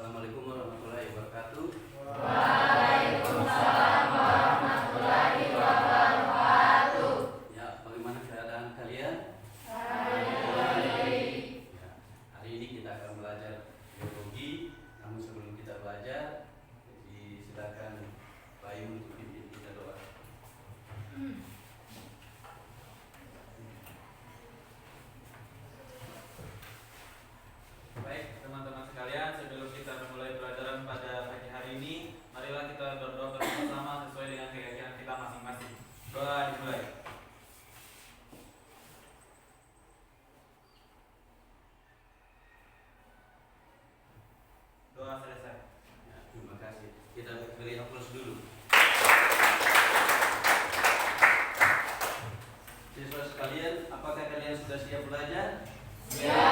Assalamualaikum warahmatullahi wabarakatuh. Waalaikumsalam warahmatullahi wabarakatuh. Ya, bagaimana keadaan kalian? Baik. Ya, hari ini kita akan belajar biologi. Namun sebelum kita belajar, silakan Bayu untuk pimpin kita doa. Baik, teman-teman sekalian, sebelum kita memulai pelajaran pada pagi hari ini, marilah kita berdoa bersama-sama sesuai dengan keyakinan kita masing-masing. Doa dimulai. Doa selesai. Ya, terima kasih. Kita beri aplaus dulu. Siswa sekalian, apakah kalian sudah siap belajar? Ya.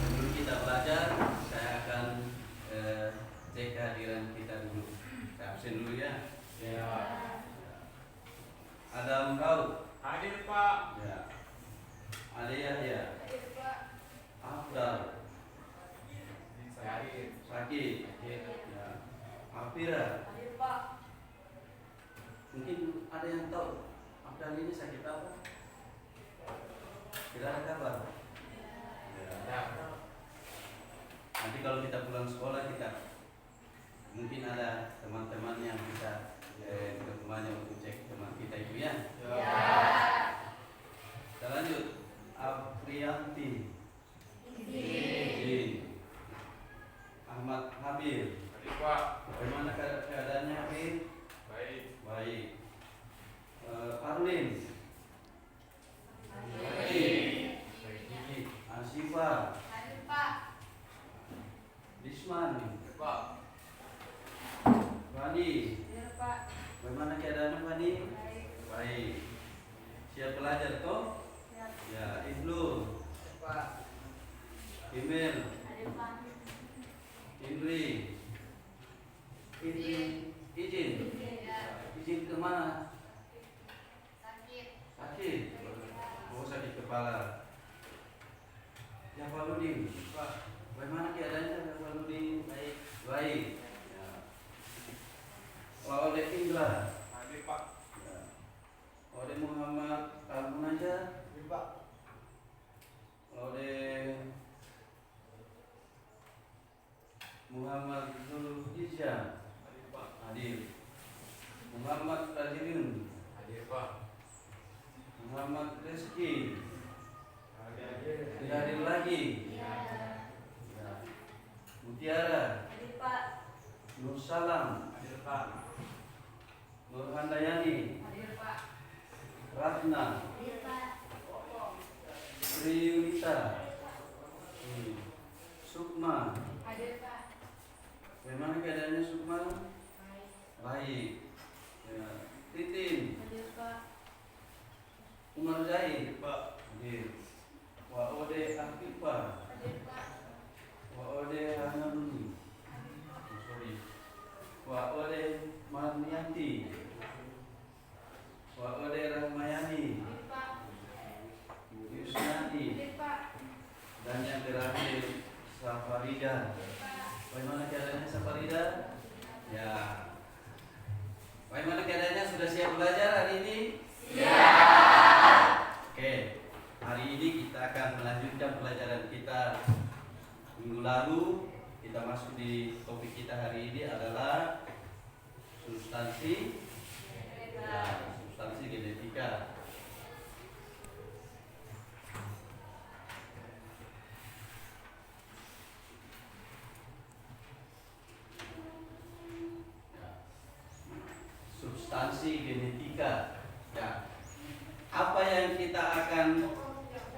Sebelum kita belajar, saya akan cek kehadiran kita dulu. Saya absen dulu ya. Ya. Adam Raud. Hadir Pak. Ya. Ali Yahya. Afdal. Saya hadir. Sakit. Ya. Afira. Mungkin ada yang tahu Afdal ini sakit apa? Tidak ada kabar. Ya. Nanti kalau kita pulang sekolah kita mungkin ada teman-teman yang bisa ke rumahnya untuk cek teman kita itu ya. Kita lanjut. Aprianti. Izin. Ahmad Habib. Hadir Pak. Bagaimana keadaannya Habib? Baik. Baik. Arlin. Baik. Asifa. Disman. Pak. Fani. Bagaimana keadaannya Fani? Baik. Siap belajar toh? Ya, Ibnu. Emil. Indri. Izin. Izin kemana? Sakit. Oh, sakit kepala. Ya, Faludin. Pak, bagaimana keadaannya Faludin? Baik. Ya. Oleh Indra. Hadir Pak. Ya. Oleh Muhammad Al-Munajah. Hadir Pak. Oleh Muhammad Zulhijjah. Hadir Pak. Hadir. Muhammad Tajirun. Hadir Pak. Muhammad Rizki. Hadir. Tidak hadir lagi. Ya. Mutiara. Nur Salam. Hadir Pak. Nur Handayani. Ratna. Sri Yunita. Sukma. Bagaimana keadaannya Sukma? Baik. Ya. Titin. Umar Zahid. Pak. Hadir. Wa Ode Akifah. Wa Ode Hanamuni. Sorry. Wa Ode Marnianti. Wa Ode Rahmayani. Yusnati. Dan yang terakhir Safarida. Bagaimana keadaannya Safarida? Ya. Bagaimana keadaannya? Sudah siap belajar hari ini? Oke. Hari ini kita akan melanjutkan pelajaran kita minggu lalu. Kita masuk di topik kita hari ini adalah substansi genetika. Substansi genetika. Ya. Apa yang kita akan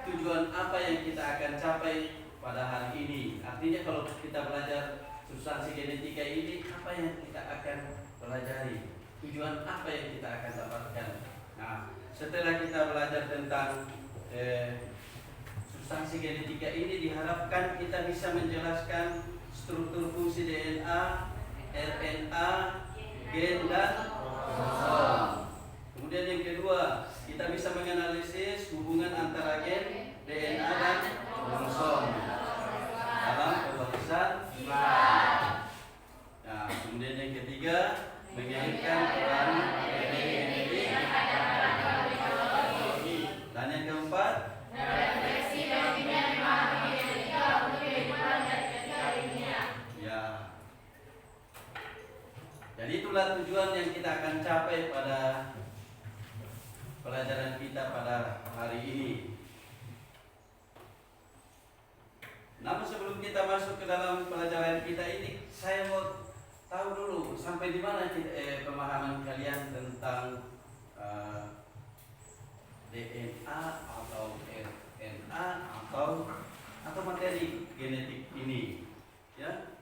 tujuan apa yang kita akan capai pada hari ini? Artinya kalau kita belajar substansi genetika ini, apa yang kita akan pelajari? Tujuan apa yang kita akan dapatkan? Nah, setelah kita belajar tentang substansi genetika ini, diharapkan kita bisa menjelaskan struktur fungsi DNA, RNA, gen dan kromosom. Kemudian yang kedua, kita bisa menganalisis hubungan antara gen, DNA dan kromosom. pelajaran kita pada hari ini. Namun sebelum kita masuk ke dalam pelajaran kita ini, saya mau tahu dulu sampai di mana pemahaman kalian tentang DNA atau RNA atau materi genetik ini, ya.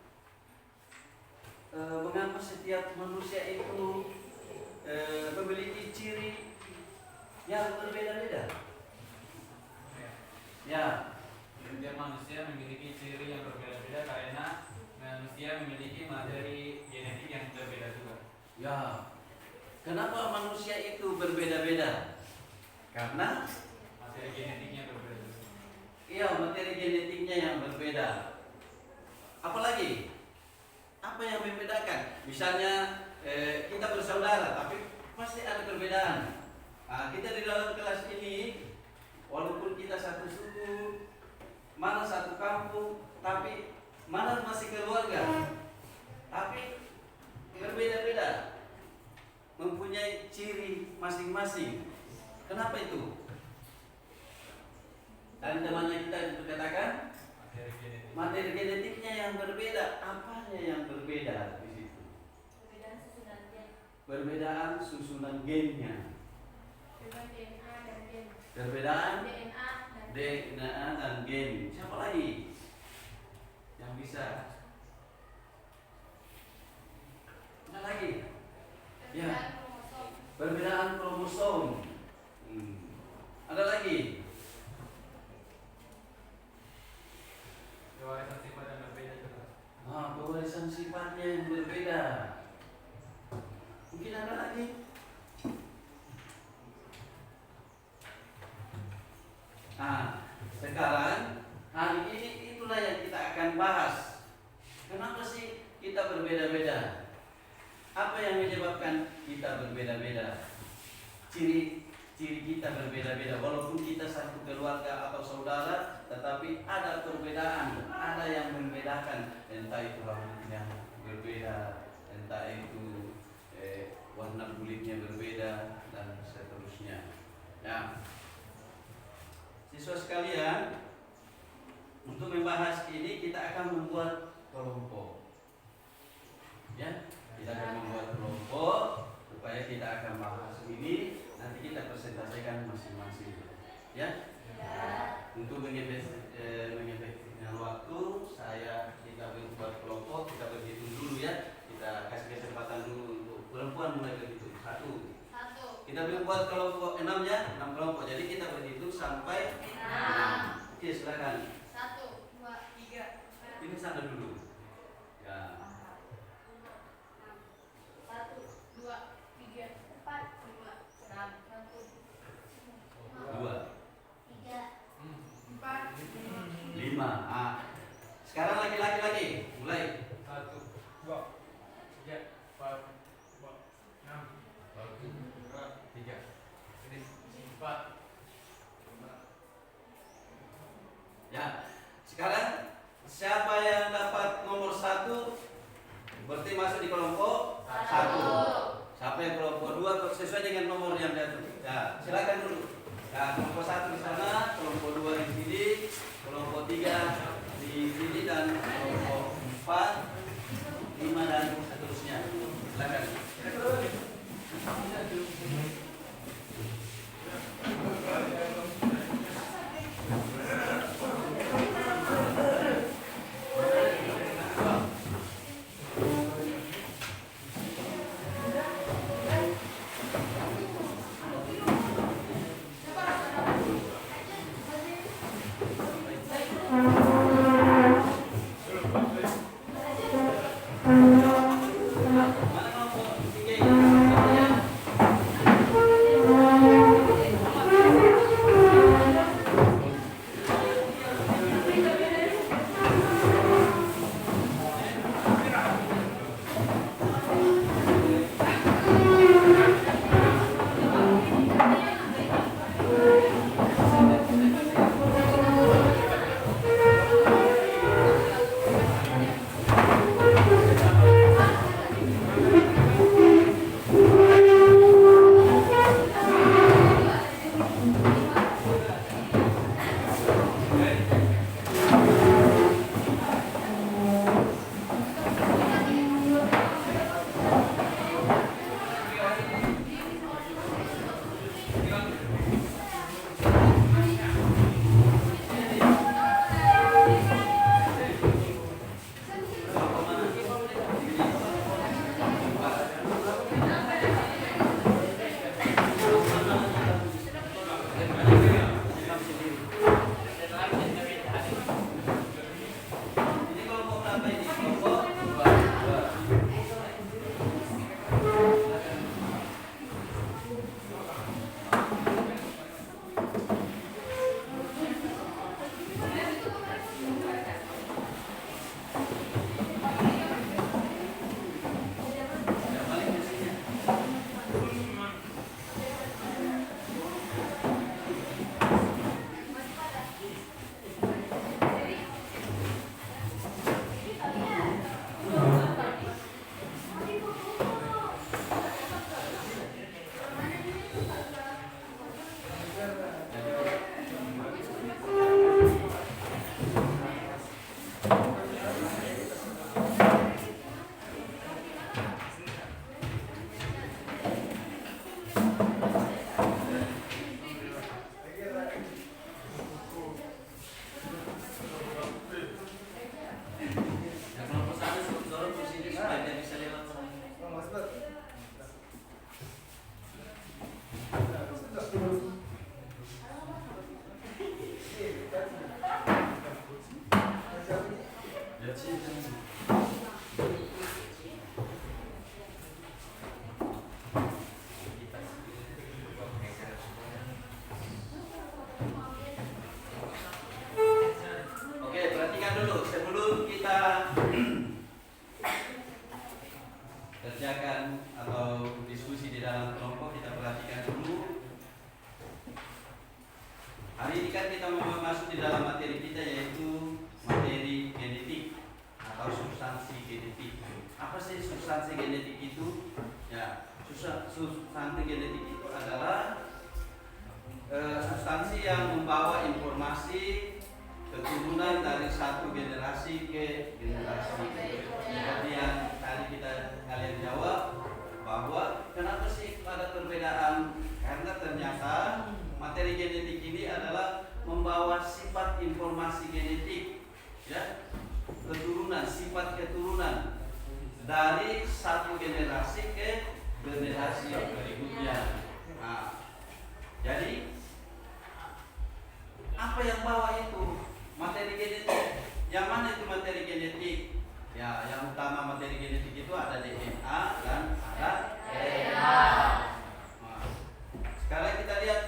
Mengapa setiap manusia itu memiliki ciri yang berbeda-beda? Ya, Setiap manusia memiliki ciri yang berbeda-beda karena manusia memiliki materi genetik yang berbeda juga. ya. Kenapa manusia itu berbeda-beda? Karena Materi genetiknya berbeda. iya, materi genetiknya yang berbeda. Apalagi apa yang membedakan? Misalnya kita bersaudara, tapi pasti ada perbedaan. Nah, kita di dalam kelas ini, walaupun kita satu suku, mana satu kampung, tapi mana masih keluarga, tapi berbeda-beda, mempunyai ciri masing-masing. Kenapa itu? Dan temannya kita berkatakan Materi genetik. materi genetiknya yang berbeda. Apanya yang berbeda di situ? Perbedaan susunan gen. Perbedaan susunan gennya. Perbedaan DNA dan gen. Perbedaan DNA dan DNA dan gen. Siapa lagi yang bisa? Ada lagi? Ya. perbedaan kromosom. Perbedaan kromosom. Ada lagi? Pewarisan sifat yang berbeda juga. Pewarisan sifatnya yang berbeda. Mungkin ada lagi? Sekarang hari ini itulah yang kita akan bahas. Kenapa sih kita berbeda-beda? Apa yang menyebabkan kita berbeda-beda? Ciri kita berbeda-beda. Walaupun kita satu keluarga atau saudara, tetapi ada perbedaan, ada yang membedakan. Entah itu rambutnya berbeda, entah itu warna kulitnya berbeda, dan seterusnya. Ya. Siswa sekalian, untuk membahas ini kita akan membuat kelompok. Ya, kita akan membuat kelompok supaya kita akan bahas ini. Nanti kita presentasikan masing-masing. Ya. Untuk mengefektifkan waktu, kita membuat kelompok, kita berhitung dulu ya. Kita kasih kesempatan dulu untuk perempuan mulai berhitung. 1. Kita membuat kelompok 6 ya, 6 kelompok. Jadi kita berhitung sampai 6. Oke, silakan. 1, 2, 3, 4. Ini sana dulu. Ya. 1, 2, 3, 4, 5, 6, 2, 3, 4, 5. Sekarang laki-laki lagi. Mulai. 1, 2, 3, 4, 6, 3, 4. Ya. Sekarang siapa yang dapat nomor 1 berarti masuk di kelompok 1. Siapa yang kelompok 2 sesuai dengan nomor yang dia tulis. Ya, silakan dulu. Ya, kelompok 1 di sana, kelompok 2 di sini, kelompok 3 di sini, dan kelompok 4, 5 dan seterusnya. Silakan. Mana kelompok 3 ini? Ini kelompok berapa ini? Kelompok dua. Ya, balik ke sini. Ya, kelompok satu dorong ke sini supaya dia bisa lewat sana. Lihat sini. Oke, perhatikan dulu sebelum kita kerjakan atau diskusi di dalam kelompok, kita perhatikan dulu. Hari ini kan kita mau masuk di dalam materi kita, yaitu materi genetik atau substansi genetik. Apa sih substansi genetik itu? Ya, substansi genetik itu adalah substansi yang membawa informasi keturunan dari satu generasi ke generasi. Seperti yang tadi kalian jawab, bahwa kenapa sih ada perbedaan? Karena ternyata materi genetik ini adalah membawa sifat informasi genetik, ya, keturunan, sifat keturunan dari satu generasi ke generasi berikutnya. Nah, jadi apa yang bawa itu? Materi genetik. Yang mana itu materi genetik? Ya, yang utama materi genetik itu ada DNA dan ada RNA. Nah, sekarang kita lihat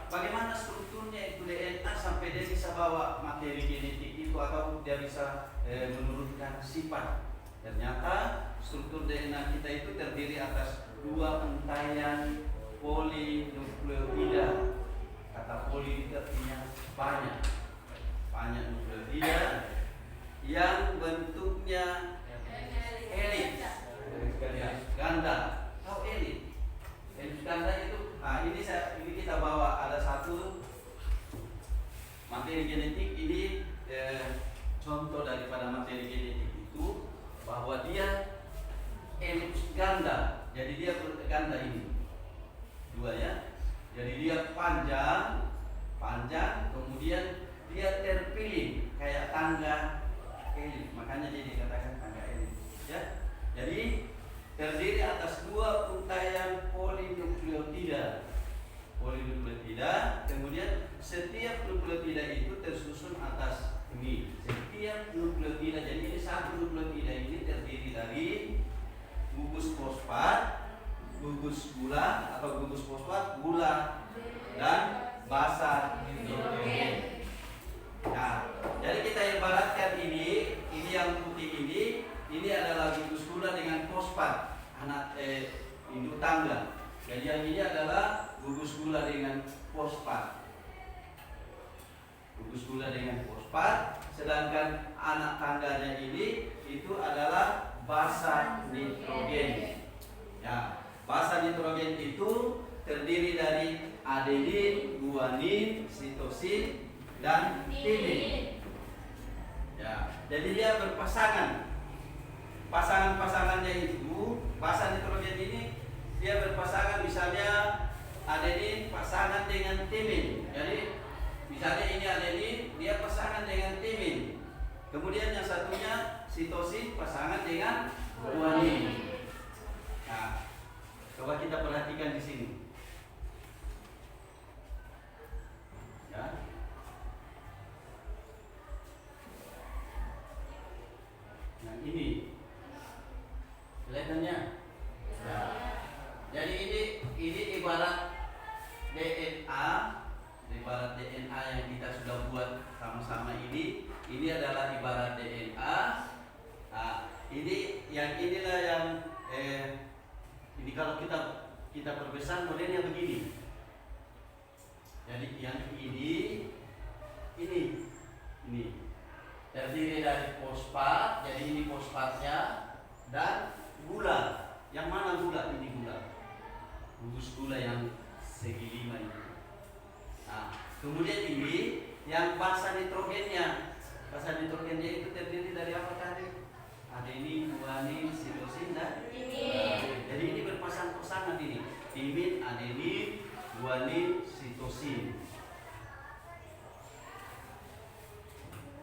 bagaimana strukturnya itu DNA sampai dia bisa bawa materi genetik itu atau dia bisa menurunkan sifat. Ternyata struktur DNA kita itu terdiri atas dua untaian polinukleotida. Kata poli itu artinya banyak nukleotida yang bentuknya elips, ganda. Tahu elips? Elips ganda itu. Nah, ini kita bawa ada satu materi genetik ini, contoh daripada materi genetik itu bahwa dia elips ganda. Jadi dia ganda ini dua, ya. Jadi dia panjang, kemudian dia terpilih kayak tangga elips. Makanya dia dikatakan tangga elips, ya. Jadi terdiri atas dua untaian polinukleotida. Kemudian setiap nukleotida itu tersusun atas ini. Setiap nukleotida, jadi ini satu nukleotida ini terdiri dari gugus fosfat, gugus gula atau gugus fosfat, gula, dan basa nitrogen. Nah, jadi kita ibaratkan ini yang putih ini adalah gugus gula dengan fosfat, induk tangga. Dan yang ini adalah gugus gula dengan fosfat. Gugus gula dengan fosfat, sedangkan anak tangganya ini itu adalah basa nitrogen. Ya, basa nitrogen itu terdiri dari adenin, guanin, sitosin, dan timin. Ya, jadi dia berpasangan. Pasangan-pasangannya itu, basa nitrogen ini dia berpasangan, misalnya adenin pasangan dengan timin. Jadi misalnya ini adenin, dia pasangan dengan timin. Kemudian yang satunya sitosin pasangan dengan guanin. Nah, coba kita perhatikan di sini. ibarat DNA yang kita sudah buat sama-sama ini adalah ibarat DNA. Nah, ini inilah yang ini kalau kita perbesar modelnya begini. Jadi yang ini terdiri dari fosfat, jadi ini fosfatnya, dan gula. Yang mana gula? Ini gula, gugus gula yang segi 5 ini. Nah, kemudian ini yang basa nitrogennya. Basa nitrogennya itu terdiri dari apa tadi? Adenin, guanin, sitosin, dan timin. Jadi ini berpasang-pasangan ini. Timin, adenin, guanin, sitosin.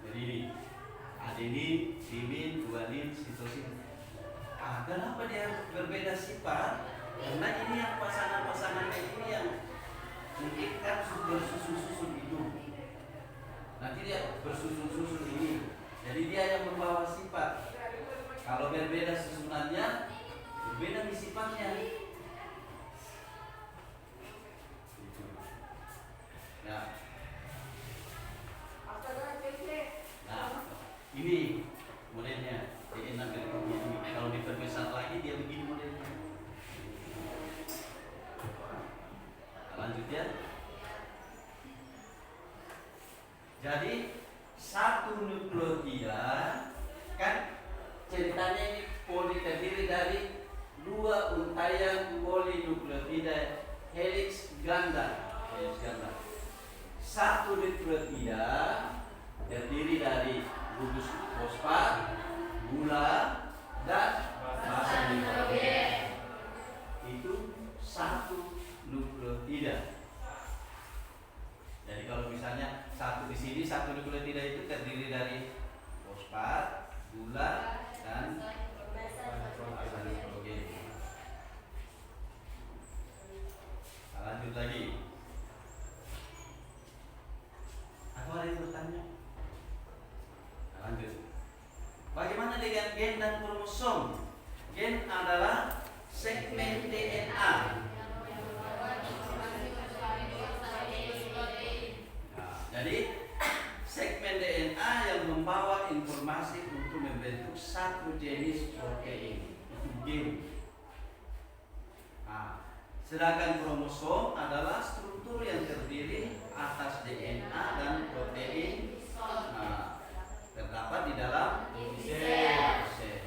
Jadi ini adenin, timin, guanin, sitosin. Kenapa dia berbeda sifat? Karena ini yang pasangan-pasangannya ini yang mungkin kan bersusun-susun itu. Nanti dia bersusun-susun ini. Jadi dia yang membawa sifat. Kalau berbeda susunannya, berbeda nih sifatnya. Nah, ini modelnya DNA berikutnya ini. Kalau diperbesar lagi dia begini modelnya. Lanjut ya. Jadi satu nukleotida kan ceritanya ini poli terdiri dari 2 untayan polinukleotida helix ganda. Satu nukleotida terdiri dari gugus fosfat, gula, dan basa nitrogen. Itu satu nukleotida. Jadi kalau misalnya satu di sini, satu nukleotida itu terdiri dari fosfat, gula, dan basa nitrogen. Lanjut lagi. Atau ada yang bertanya? Lanjut. Bagaimana dengan gen dan kromosom? Gen adalah segmen DNA. Jadi segmen DNA yang membawa informasi untuk membentuk satu jenis protein, itu gen. Sedangkan kromosom adalah struktur yang terdiri atas DNA dan protein. Terdapat di dalam sel.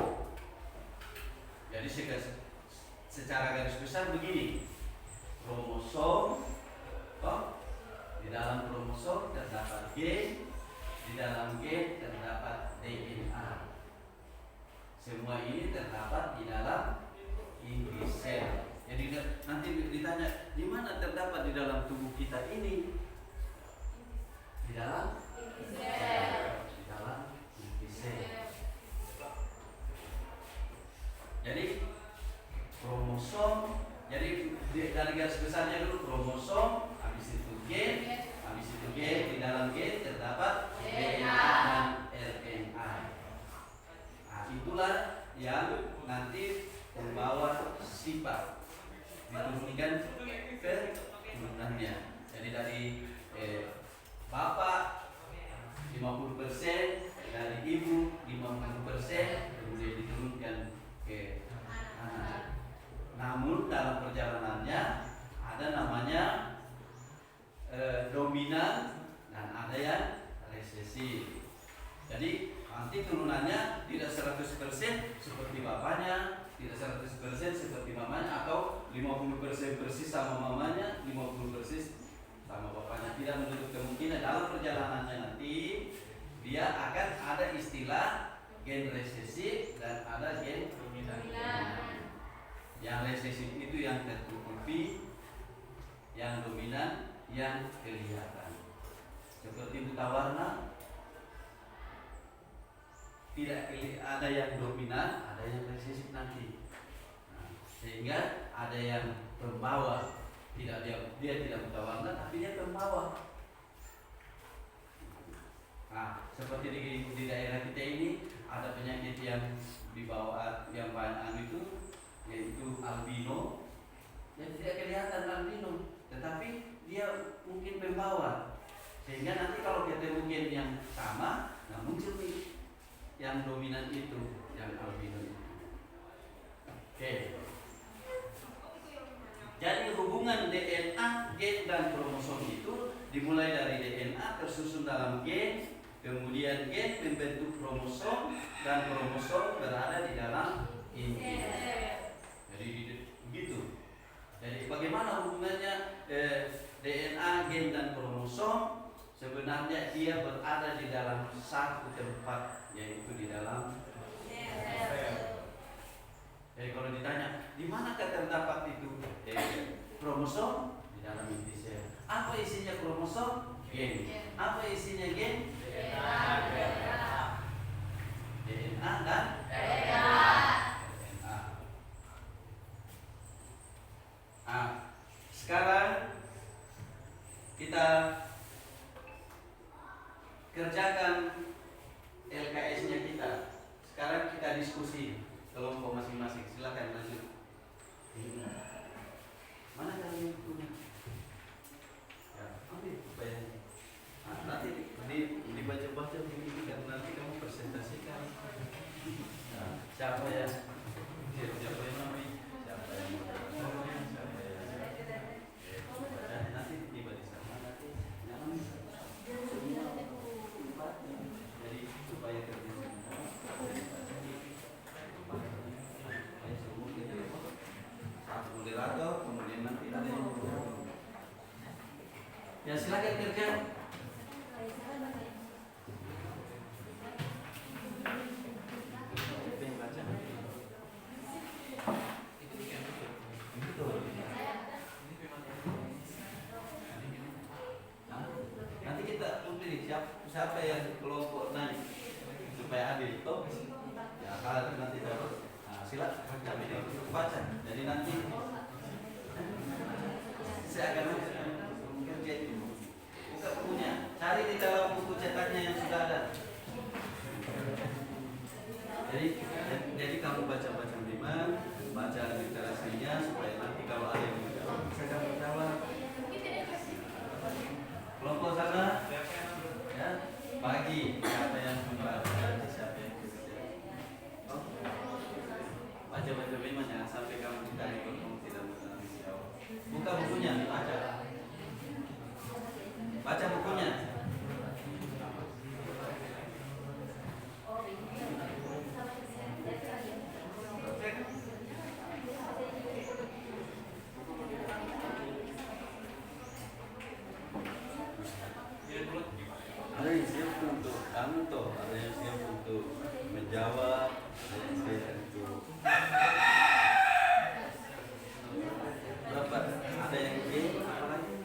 Jadi secara garis besar begini. Kromosom, di dalam kromosom terdapat gen, di dalam gen terdapat DNA. Semua ini terdapat di dalam inti sel. Jadi nanti ditanya, di mana terdapat di dalam tubuh kita ini? Di dalam sel. Di dalam inti sel. Jadi kromosom, jadi dari garis besarnya dulu kromosom, habis itu gen, di dalam gen terdapat DNA dan RNA. Itulah yang nanti membawa sifat diturunkan ke turunannya. Jadi dari bapak 50%, dari ibu 50%, kemudian diturunkan ke anak. Namun dalam perjalanannya ada namanya dominan dan ada yang resesi. Jadi nanti turunannya tidak 100% seperti bapaknya, tidak 100% seperti mamanya, atau 50% persis sama mamanya, 50% sama bapaknya. Tidak menutup kemungkinan dalam perjalanannya nanti dia akan ada istilah gen resesif dan ada gen dominan. Yang resesif itu yang tertutupi, yang dominan yang kelihatan. Seperti buta warna, tidak ada yang dominan, ada yang resesif nanti. Sehingga ada yang pembawa, dia tidak buta warna, tapi dia pembawa. Seperti di daerah kita ini ada penyakit yang dibawa yang banyak itu, yaitu albino. Yang tidak kelihatan albino, tetapi dia mungkin pembawa, sehingga nanti kalau ketemu gen yang sama, nah muncul nih yang dominan itu, yang albino itu. Oke. Jadi hubungan DNA, gen dan kromosom itu dimulai dari DNA tersusun dalam gen, kemudian gen membentuk kromosom dan kromosom berada di dalam inti. Jadi begitu. Jadi bagaimana hubungannya DNA, gen dan kromosom? Sebenarnya dia berada di dalam satu tempat, yaitu di dalam sel. Jadi kalau ditanya, di manakah terdapat itu kromosom? Di dalam inti sel. Apa isinya kromosom? Gen. Apa isinya gen? DNA dan RNA. Nah, sekarang kita kerjakan LKS-nya kita. Sekarang kita diskusi kelompok masing-masing. Silakan lanjut. Mana kalian punya? Ya, ambil bayarnya. Nah, nanti dibaca-baca begini kan nanti kamu presentasikan. Nah, siapa yang namanya? Siapa yang nanti tiba di sana nanti jadi supaya kerja satu moderator, kemudian nanti ada yang ya silakan kerja. Nanti kita pilih siapa yang kelompok naik supaya adil toh. Ya kalau nanti dapat, nah, silakan kami baca. Jadi nanti saya akan kerja itu. Buka bukunya, cari di dalam buku cetaknya yang sudah ada. Jadi kamu baca-baca memang, baca literasinya supaya nanti kalau ada yang menjawab bisa kamu jawab. Kelompok sana, ya, bagi siapa yang membaca, siapa yang kerja. Oh. Baca-baca memang jangan sampai kamu ditanya kalau kamu tidak mengenali jawab. Buka bukunya, baca. Baca bukunya. Ada yang siap untuk kamu toh, ada yang siap untuk menjawab, ada yang siap untuk berapa? Ada yang B, apa lagi?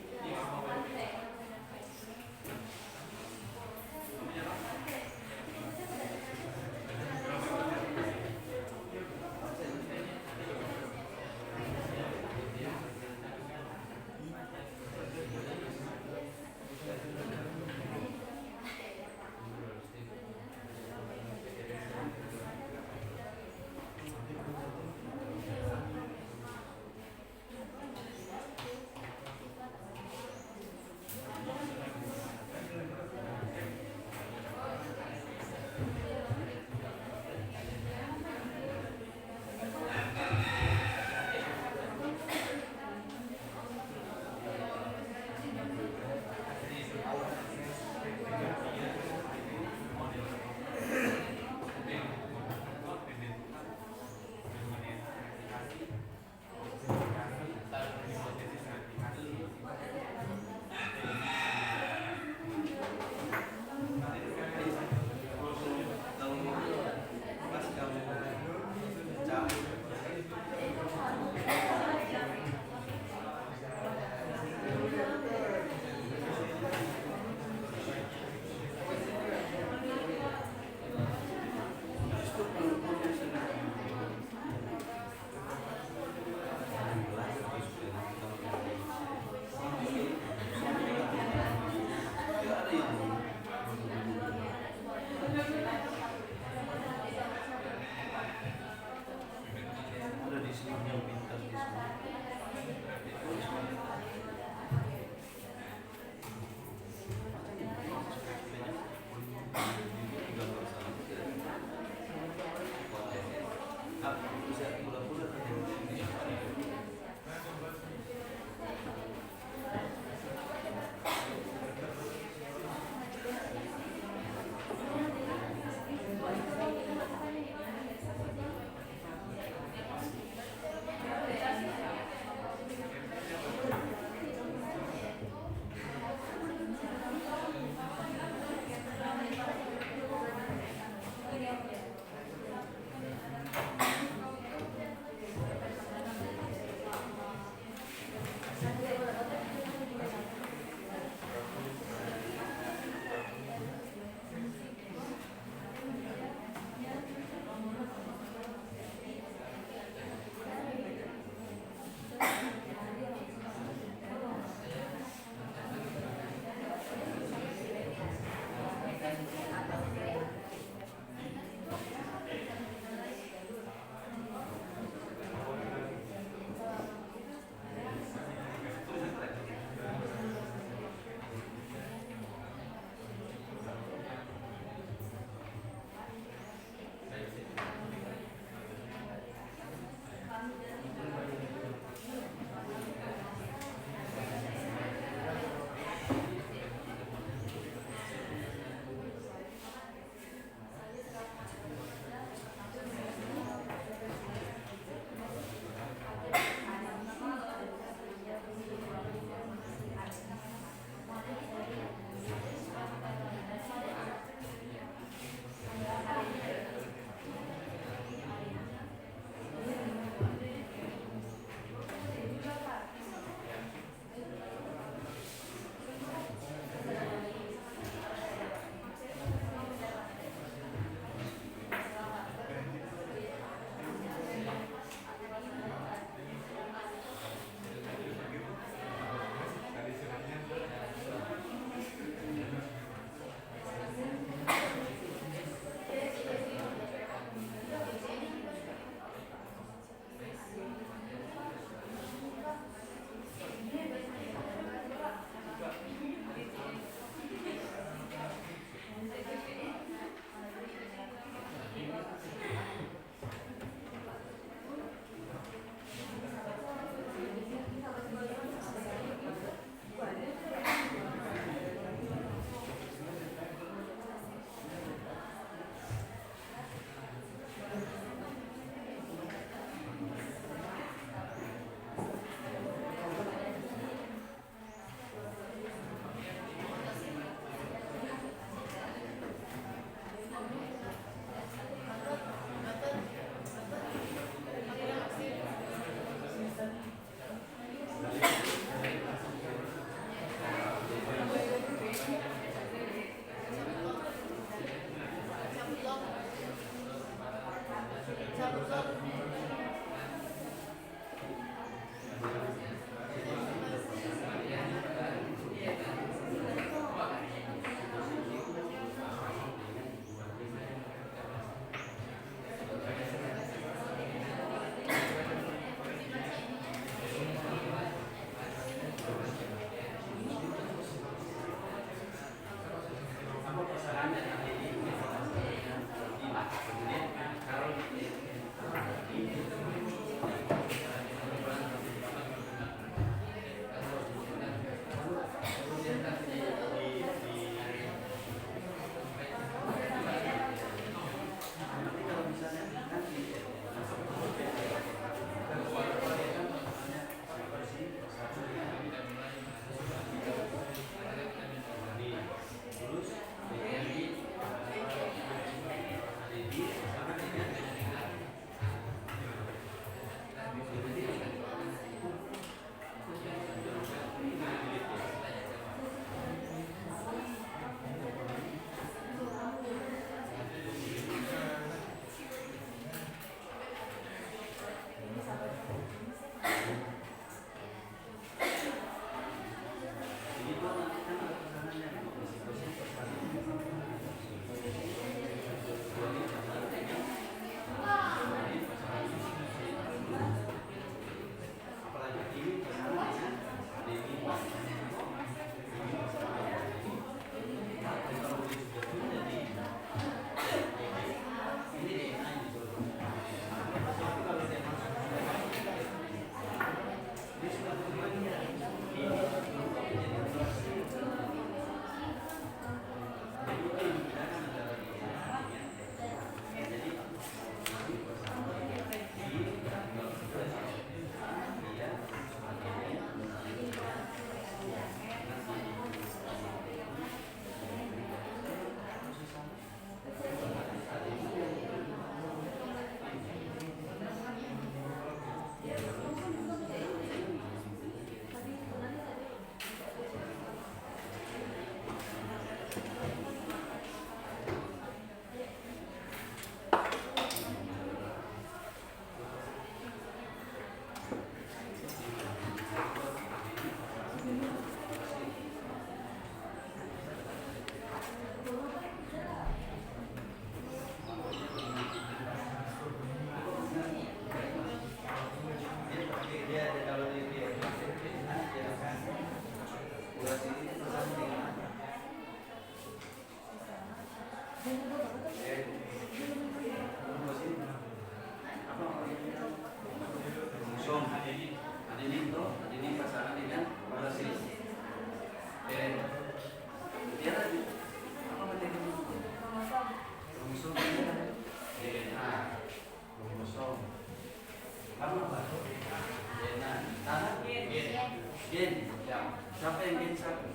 Siapa yang gen satu?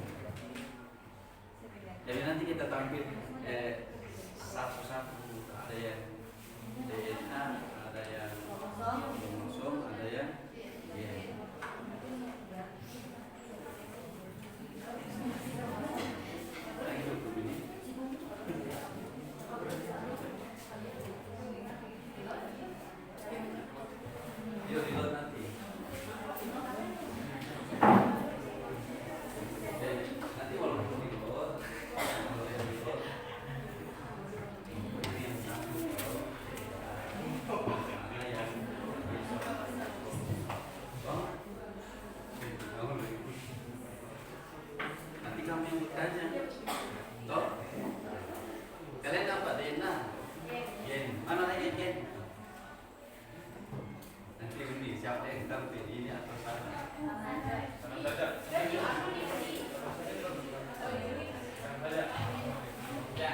Jadi nanti kita tampil satu-satu. Ada yang DNA, ada yang kromosom, ada yang gen. Lagi cukup ini. Yuk reload nanti. Nanti walaupun reload, kalau yang reload nanti kamu yang bertanya, toh kalian apa DNA? Gen, mana lagi gen? Nanti ini siapa yang tampil ini atau sana? Sana saja. Ya.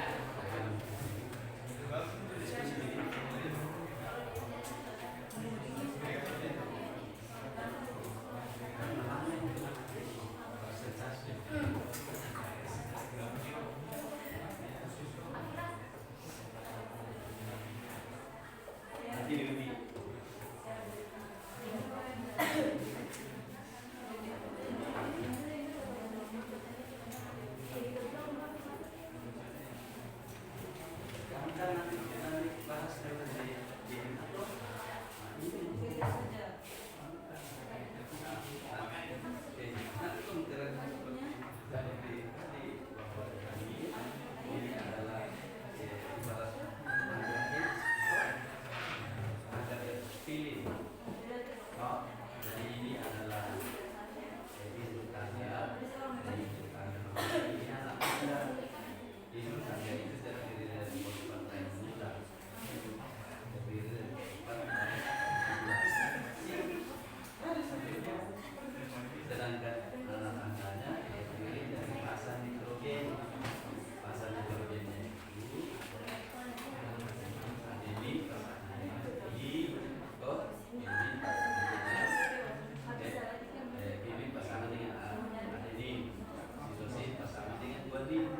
guanin.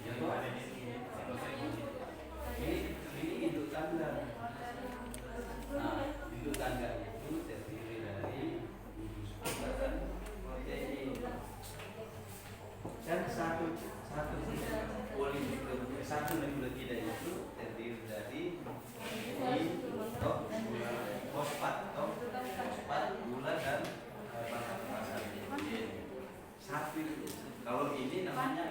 Ya toh? Ini induk tangga. Nah, induk tangga itu terdiri dari gugus tugas dan protein. Dan satu nukleotida itu terdiri dari fosfat, gula dan bahan hidrogen. Satu itu. Kalau ini namanya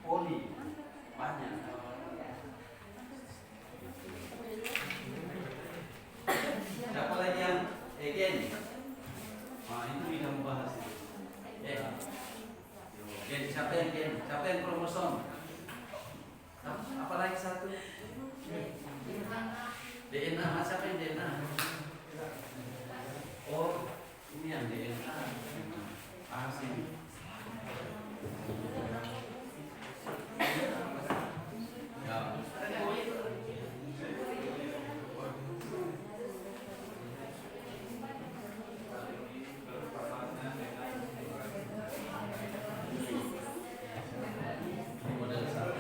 poli, banyak. Siapa lagi yang again? Nah, itu bisa membahas itu. Gen, siapa yang gen? Siapa yang kromosom? Apalagi satu? DNA. Siapa yang DNA? Oh, ini yang DNA. Asing. Ya. Model satu.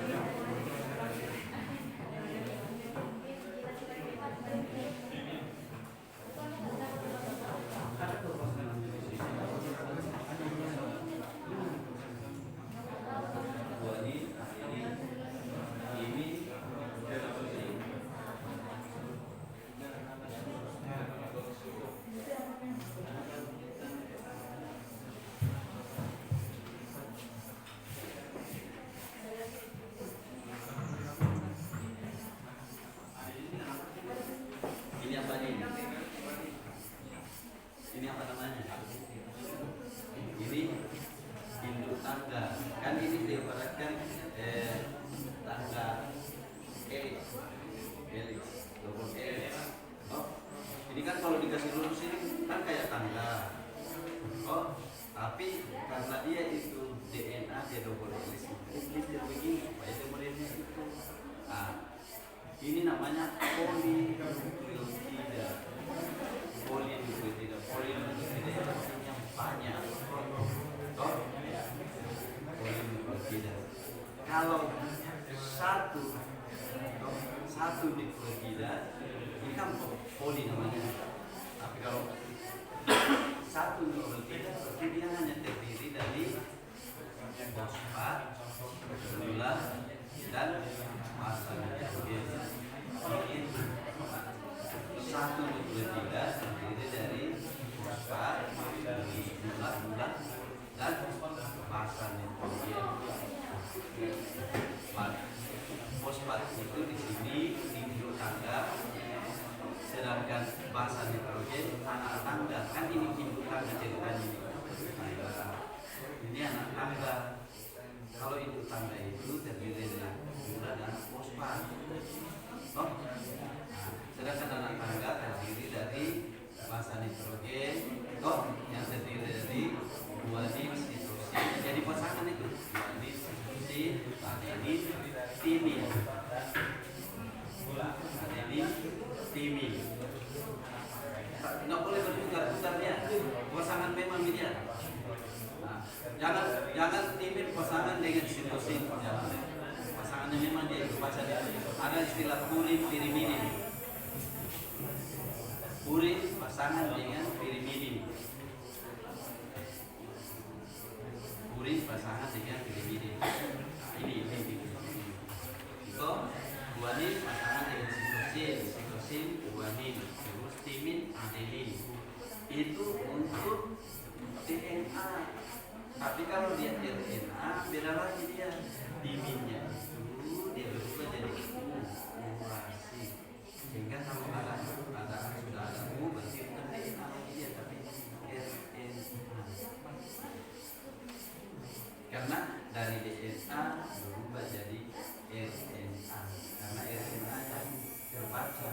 Ini apa nih? Ini apa namanya? Ini induk tangga. Kan ini diibaratkan tangga helix, double helix. Oh, ini kan kalau dikasih lurus ini kan kayak tangga. Oh, tapi karena dia itu DNA dia double helix, ini begini supaya dia modelnya itu. Ah, ini namanya polinukleotida. Polinukleotida itu artinya banyak. Toh? Polinukleotida. Kalau satu nukleotida ini kan poli namanya. Tapi kalau satu nukleotida berarti dia hanya terdiri dari fosfat, gula, dan massa hidrogen. Satu nukleotida terdiri dari fosfat, gula, dan massa hidrogen. Fosfat itu di sini induk tangga, sedangkan massa hidrogen anak tangga. Kan ini induk tangga ceritanya ini. Ini anak tangga. Kalau induk tangga itu terdiri dari gula dan fosfat. Oh, sedangkan anak tangga terdiri dari massa nitrogen, yang terdiri dari guanin, sitosin. Jadi pasangan itu guanin, sitosin, adenin, timin. Adenin, timin. Nggak boleh berputar-putar dia. Pasangan memang dia. Nah, jangan timin pasangan dengan sitosin. Pasangannya memang dia baca dia. Ada istilah purin pirimidin. Purin pasangan dengan pirimidin. Purin pasangan dengan pirimidin. Ini. Itu guanin pasangan dengan sitosin, guanin, terus timin, adenin. Itu untuk DNA. Tapi kalau dia RNA beda lagi dia. Timinnya itu dia berubah jadi urasi. Sehingga kalau sudah ada U berarti bukan DNA lagi dia tapi RNA. Karena dari DNA berubah jadi RNA. Karena RNA yang terbaca.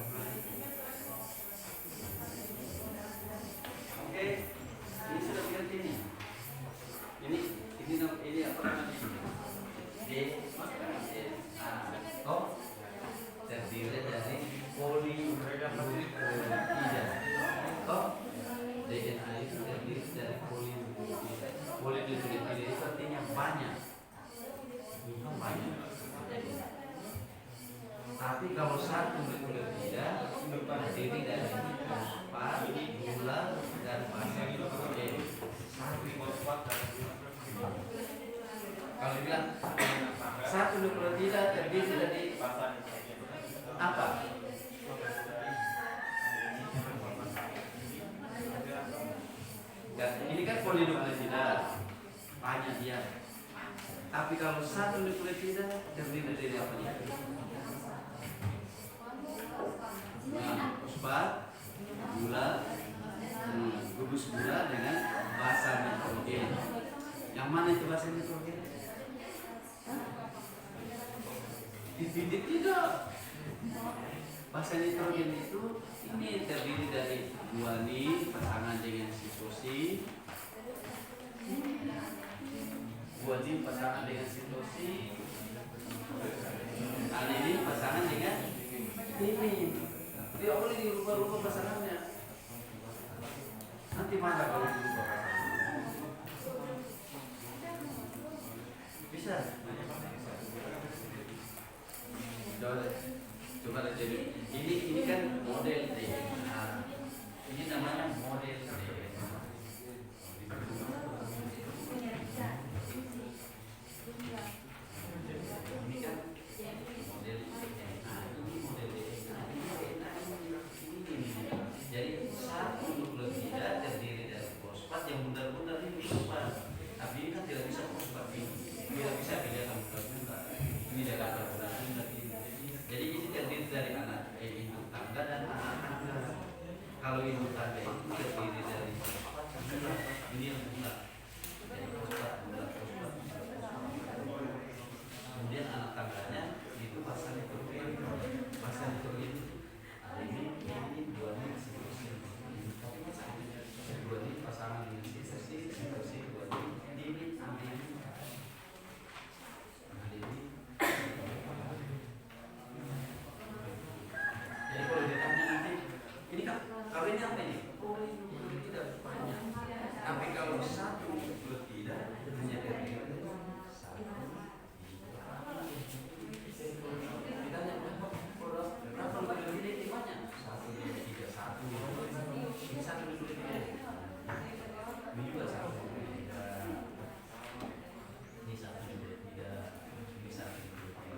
Oke, ini sudah mengerti nih. Ini apa namanya? DNA. Terdiri dari polinukleotida. DNA itu terdiri dari polinukleotida. Polinukleotida itu artinya banyak. Tapi kalau satu molekul tidak terdiri dari fosfat, gula, dan basa nitrogen. Kalau bilang satu nukleotida terdiri dari apa? Dan ini kan polinukleotida, banyak dia. Tapi kalau satu nukleotida terdiri dari apa dia? Nah, fosfat, gula, gugus gula dengan basa nitrogen. Yang mana itu basa nitrogen? Tidak. Basa nitrogen itu ini terdiri dari guanin pasangan dengan sitosin, guanin pasangan dengan sitosin, adenin pasangan dengan timin. Dia boleh dirubah-rubah pasangannya. Nanti mana kalau dirubah pasangannya? Bisa. Coba jadi ini kan model DNA. Ini namanya model DNA. Ini kan model DNA. Ini model DNA. Ini. Jadi satu nukleotida terdiri dari fosfat yang bundar-bundar ini fosfat. Tapi ini kan tidak bisa fosfat ini. Tidak bisa kelihatan bundar-bundar. Ini adalah bundar-bundar ini. Jadi ini terdiri dari anak induk tangga dan anak tangga. Kalau induk tangga itu terdiri dari fosfat dan gula. Ini yang gula. Jadi fosfat, gula, fosfat. Kemudian anak tangganya itu basa nitrogen. Basa nitrogen ini dua ini sitosin. Dua ini pasangan dengan sitosin, dua ini adenin. Jadi kalau ditanya nanti, ini kan kalau ini apa ini? Oh ini tidak banyak. Tapi kalau satu nukleotida hanya terdiri dari satu. Ditanya berapa nukleotida ini banyak? Satu, tiga, satu. Ini satu nukleotida. Ini juga satu nukleotida. Ini satu nukleotida. Ini satu nukleotida.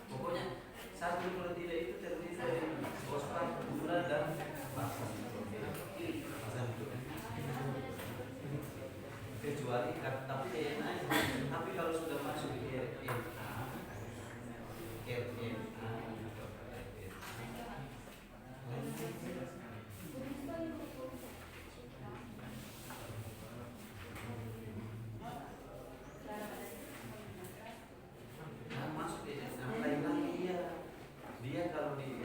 Pokoknya satu nukleotida itu terdiri dari fosfat, gula, dan basa nitrogen. Kecuali tapi DNA, tapi kalau sudah masuk di RNA, masuk di RNA lain lagi dia kalau di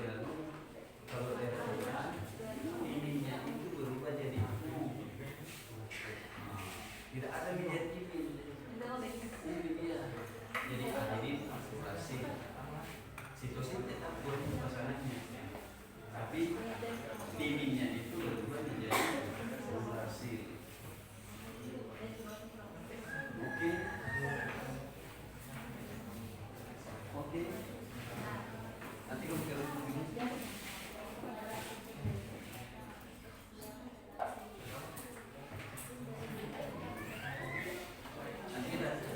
kalau RNA ininya itu berubah jadi tidak ada bidang ini dia. Jadi adenin akurasi sitosin tetap buat pasangannya, tapi timinnya itu berubah menjadi akurasi. Oke. Nanti kamu kira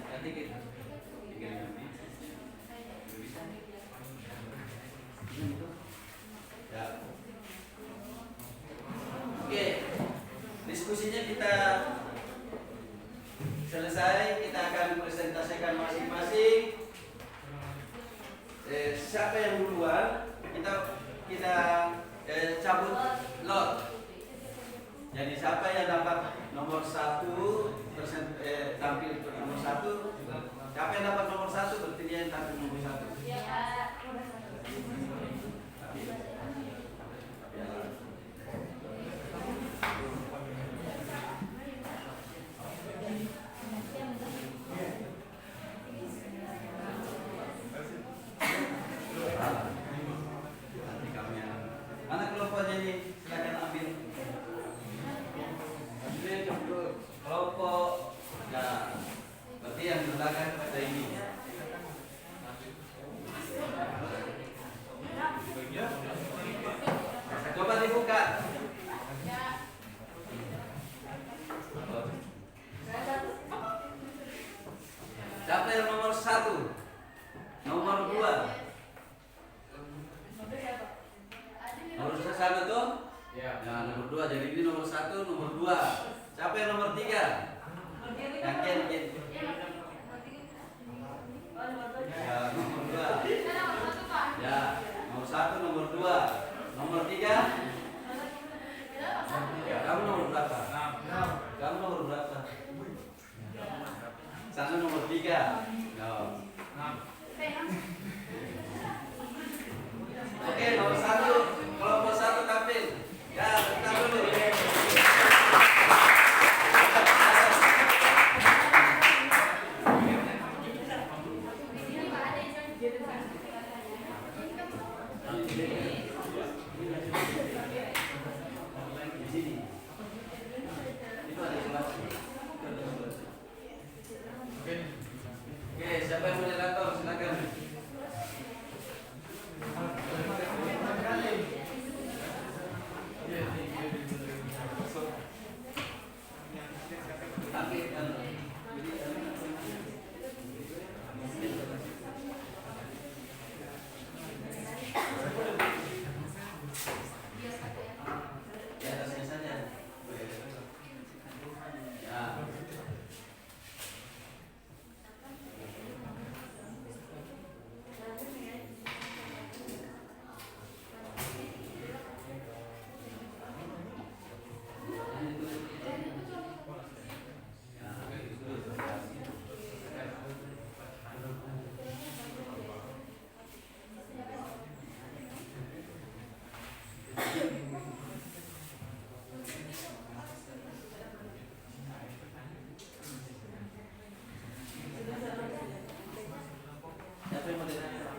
nanti kita ya. Oke, diskusinya kita selesai. Kita akan presentasikan masing-masing. Siapa yang duluan kita cabut lot. Jadi siapa yang dapat nomor 1 tampil nomor 1, siapa yang dapat nomor 1 berarti dia yang tampil nomor 1. Nanti kami anak kelompoknya ini silakan ambil. Kelompok Yakin. Ya, nomor 2. Ya, nomor 1, nomor 2. Nomor 3. Kamu nomor berapa? Kamu nomor berapa? Sana nomor 3. No. Oke, nomor 1. Kelompok 1 tampil. Ya, bentar dulu. Di sini. Itu ada kelas. Oke, siapa yang moderator? Silakan. Di atasnya saja. Ya. Siapa yang moderator?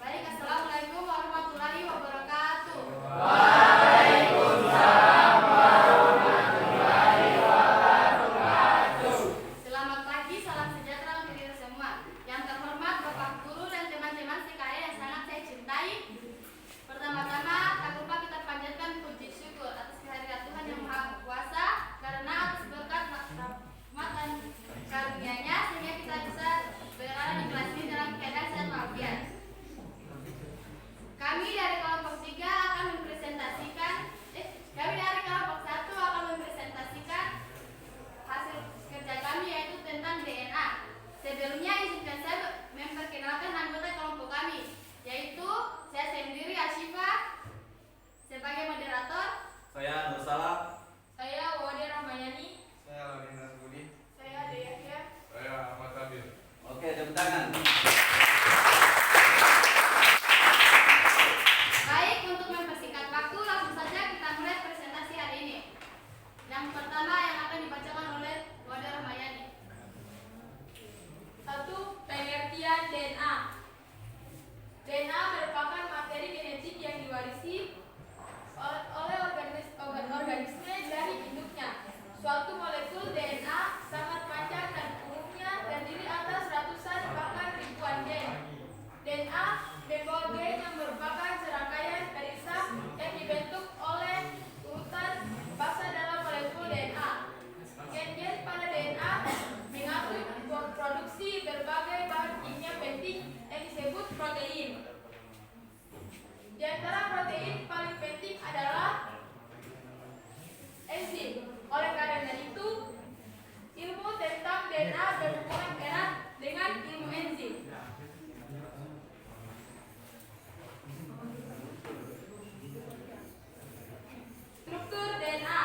Baik, assalamualaikum warahmatullahi wabarakatuh. Selamat pagi, salam sejahtera untuk kita semua. Yang terhormat Bapak Guru dan teman-teman sekalian yang sangat saya cintai. Pertama-tama, tak lupa kita panjatkan puji syukur atas kehadiran Tuhan yang Maha Kuasa, karena atas berkat rahmat dan karunia-Nya sehingga kita bisa berada di kelas ini dalam keadaan sehat walafiat. Kami dari kelompok 3 akan mempresentasikan kami dari kelompok 1 akan mempresentasikan hasil kerja kami, yaitu tentang DNA. Sebelumnya izinkan saya memperkenalkan anggota kelompok kami, yaitu saya sendiri Ashifa sebagai moderator, Saya Nur Salam. saya Wade Rahmayani, Saya Ladinas Budi. saya Ade Yahya. Saya Ahmad Kabir. Oke, tepuk tangan. Baik, untuk mempersingkat waktu, langsung saja kita mulai presentasi hari ini. Yang pertama yang akan dibacakan oleh Wade Rahmayani. 1. Pengertian DNA. DNA merupakan materi genetik yang diwarisi oleh organisme dari induknya. Suatu molekul DNA sangat panjang dan umumnya terdiri atas ratusan bahkan ribuan gen. DNA membawa gen yang merupakan serangkaian perisam yang dibentuk oleh urutan fase dalam molekul DNA. Gen-gen pada DNA mengatur produksi berbagai bahan kimia penting yang disebut protein. Di antara protein paling penting adalah enzim. Oleh karena itu, ilmu tentang DNA berhubungan erat dengan ilmu enzim. Struktur DNA.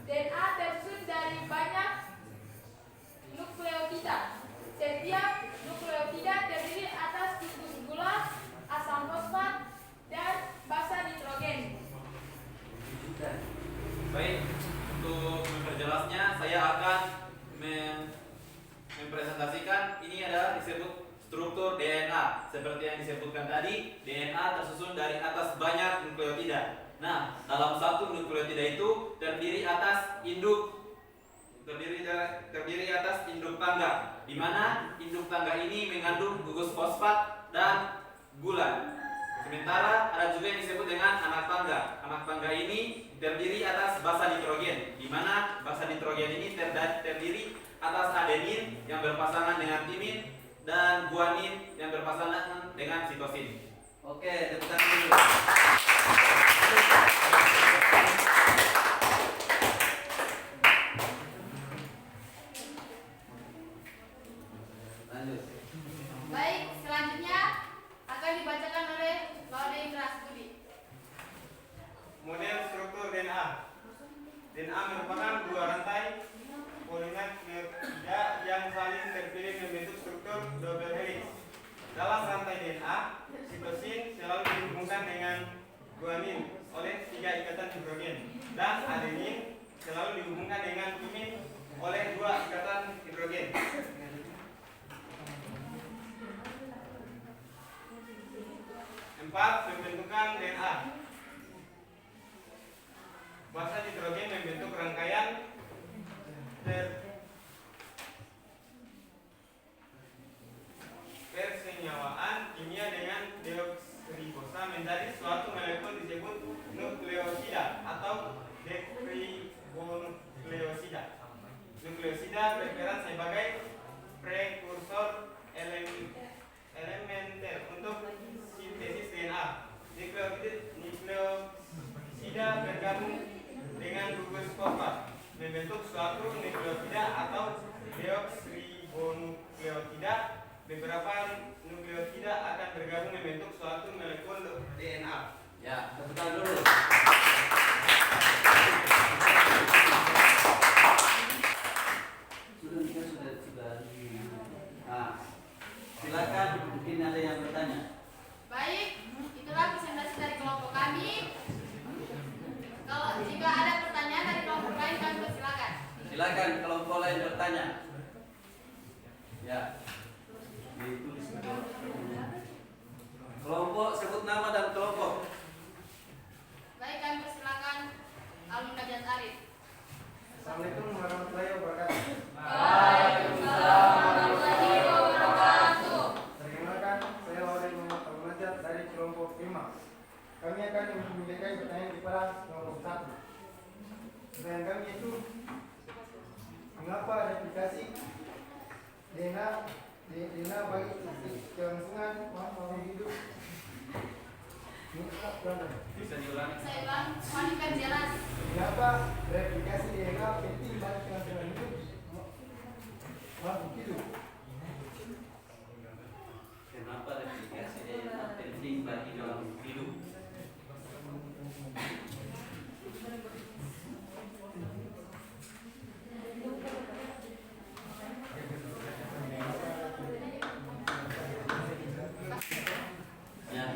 DNA tersusun dari banyak nukleotida. Setiap nukleotida terdiri atas gugus gula, asam fosfat, dan basa nitrogen. Baik, untuk memperjelasnya saya akan mempresentasikan ini adalah disebut struktur DNA. Seperti yang disebutkan tadi, DNA tersusun dari atas banyak nukleotida. Nah, dalam satu nukleotida itu terdiri atas induk tangga, di mana induk tangga ini mengandung gugus fosfat dan berpasangan dengan sitosin. Oke, tepuk tangan dulu. Lanjut. Baik, selanjutnya akan dibacakan oleh Laude Indra Studi. Model struktur DNA. DNA merupakan dua rantai polinukleotida yang saling terpilih membentuk struktur double helix. Dalam rantai DNA, sitosin selalu dihubungkan dengan guanin oleh 3 ikatan hidrogen dan adenin selalu dihubungkan dengan timin oleh 2 ikatan hidrogen. 4. Pembentukan DNA. Basa nitrogen membentuk rangkaian persenyawaan kimia dengan deoksiribosa menjadi suatu molekul disebut nukleosida atau dekribonukleosida. Nukleosida berperan sebagai prekursor elementer untuk sintesis DNA. Nukleosida bergabung dengan gugus fosfat membentuk suatu nukleotida atau deoksiribonukleotida. Beberapa nukleotida akan bergabung membentuk suatu molekul DNA. Ya, tepuk tangan dulu. Sudah. Nah, silakan, mungkin ada yang bertanya. Baik, itulah presentasi dari kelompok kami. Kalau jika ada pertanyaan dari kelompok lain, kami persilakan. Silakan kelompok lain bertanya. Ya. Ditulis dulu. Kelompok, sebut nama dan kelompok. Baik, kami persilakan Alun Najat Arif. Assalamualaikum warahmatullahi wabarakatuh. Waalaikumsalam warahmatullahi wabarakatuh. Perkenalkan, saya Laude Muhammad Al-Najat dari kelompok 5. Kami akan memiliki pertanyaan kepada kelompok 1. Pertanyaan kami itu, mengapa replikasi DNA bagi kelangsungan makhluk hidup? Bisa diulangi? Saya ulang, Monika jelas. Mengapa replikasi DNA penting bagi kelangsungan hidup makhluk hidup? Kenapa replikasi DNA penting bagi dalam hidup? Ya.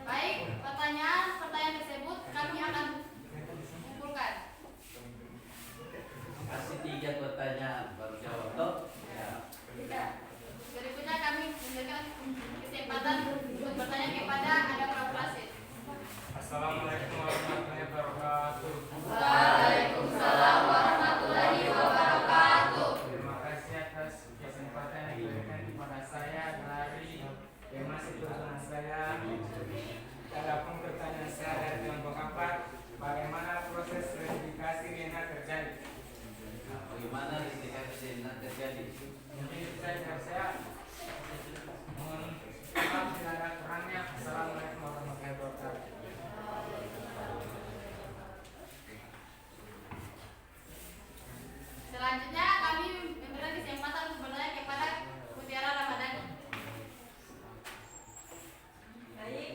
Baik, pertanyaan tersebut kami akan kumpulkan. Kasih 3 pertanyaan baru jawab toh? Ya. Berikutnya kami memberikan kesempatan untuk bertanya kepada Adam Prabrasit. Assalamualaikum warahmatullahi wabarakatuh. Waalaikumsalam warahmatullahi wabarakatuh. Terima kasih atas kesempatan yang diberikan kepada saya dari tema tujuan saya. Adapun pertanyaan saya dari kelompok 4, bagaimana proses verifikasi DNA terjadi? Nah, bagaimana replikasi DNA terjadi? Mungkin itu saja dari saya. Mohon maaf bila ada kurangnya. Assalamualaikum warahmatullahi wabarakatuh. Selanjutnya kami memberikan kesempatan untuk bertanya kepada Mutiara Ramadhani. Baik,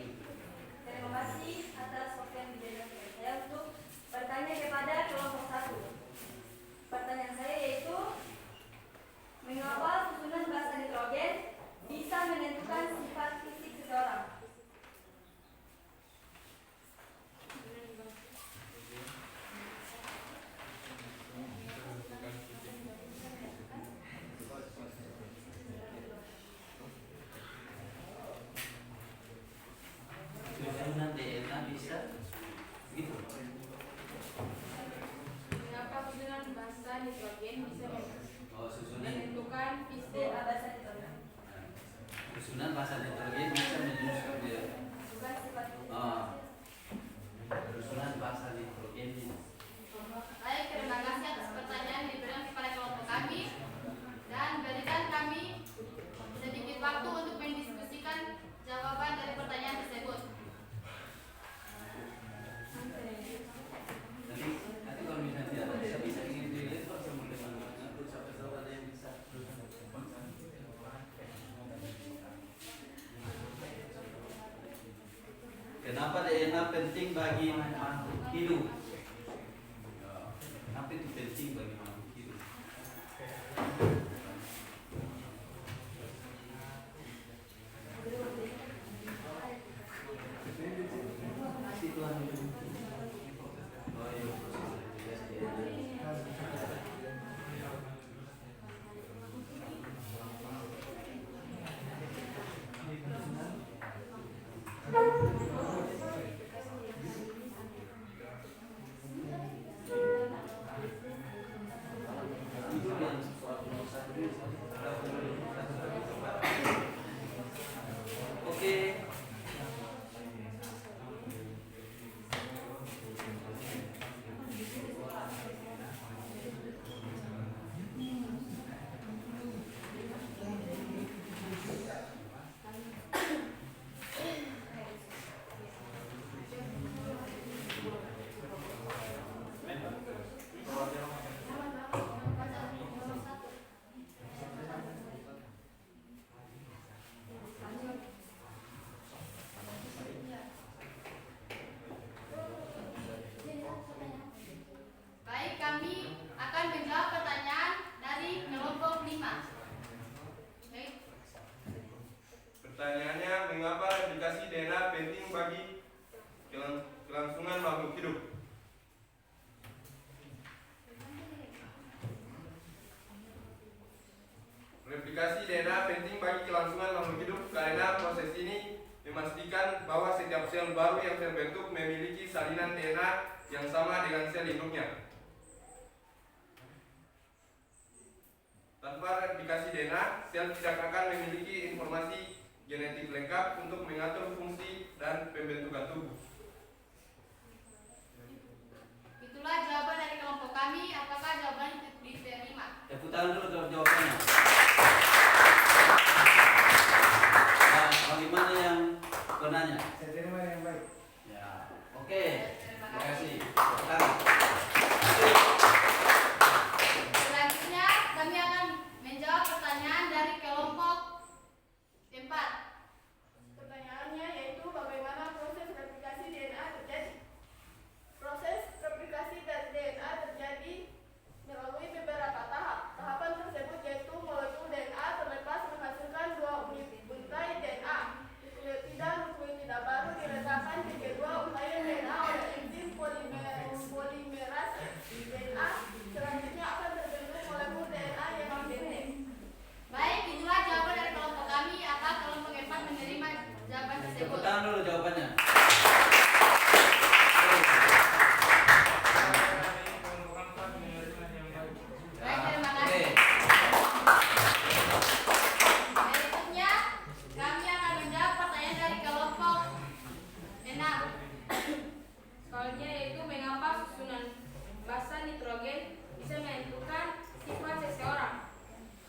terima kasih atas waktu yang diberikan kepada saya untuk bertanya kepada kelompok 1. Pertanyaan saya yaitu, mengapa susunan basa nitrogen bisa menentukan sifat fisik seseorang? Susunan DNA bisa gitu. Mengapa susunan basa nitrogen bisa Oh, susunan menentukan fisik DNA basa nitrogen susunan basa nitrogen bisa menyusun dia. bukan sifat fisik. Oh. Susunan basa nitrogen ini. Baik, terima kasih atas pertanyaan yang diberikan kepada kelompok kami. Dan berikut Kenapa DNA penting bagi makhluk hidup? Kenapa itu penting bagi makhluk hidup? Oke. Baik, kami akan menjawab pertanyaan dari kelompok 5. Baik. Pertanyaannya, mengapa replikasi DNA penting bagi kelangsungan makhluk hidup? Replikasi DNA penting bagi kelangsungan makhluk hidup karena proses ini memastikan bahwa setiap sel baru yang terbentuk memiliki salinan DNA yang sama dengan sel induknya. Tanpa replikasi DNA, sel tidak akan memiliki informasi genetik lengkap untuk mengatur fungsi dan pembentukan tubuh. Itulah jawaban dari kelompok kami. Apakah jawaban diterima? Tepuk tangan dulu jawab jawabannya. Nah, bagaimana yang penanya? Saya terima yang baik. Ya, oke. Terima kasih. Tepuk tangan. Selanjutnya kami akan menjawab pertanyaan dari kelompok 4. Pertanyaannya yaitu bagaimana proses replikasi DNA terjadi? Proses replikasi dari DNA terjadi melalui beberapa tahap. Tahapan tersebut yaitu molekul DNA terlepas menghasilkan 2 untai DNA. Nukleotida baru diletakkan ke kedua untaian DNA oleh enzim polimerase DNA. Selanjutnya akan terbentuk molekul DNA yang identik. Baik, itulah jawaban dari kelompok kami. Apa kelompok 4 menerima jawaban tersebut? Tepuk tangan dulu jawabannya. Dari kelompok 4 menerima yang baik. Baik, terima Oke. kasih. Berikutnya kami akan menjawab pertanyaan dari kelompok 6. Soalnya yaitu mengapa susunan basa nitrogen bisa menentukan sifat seseorang.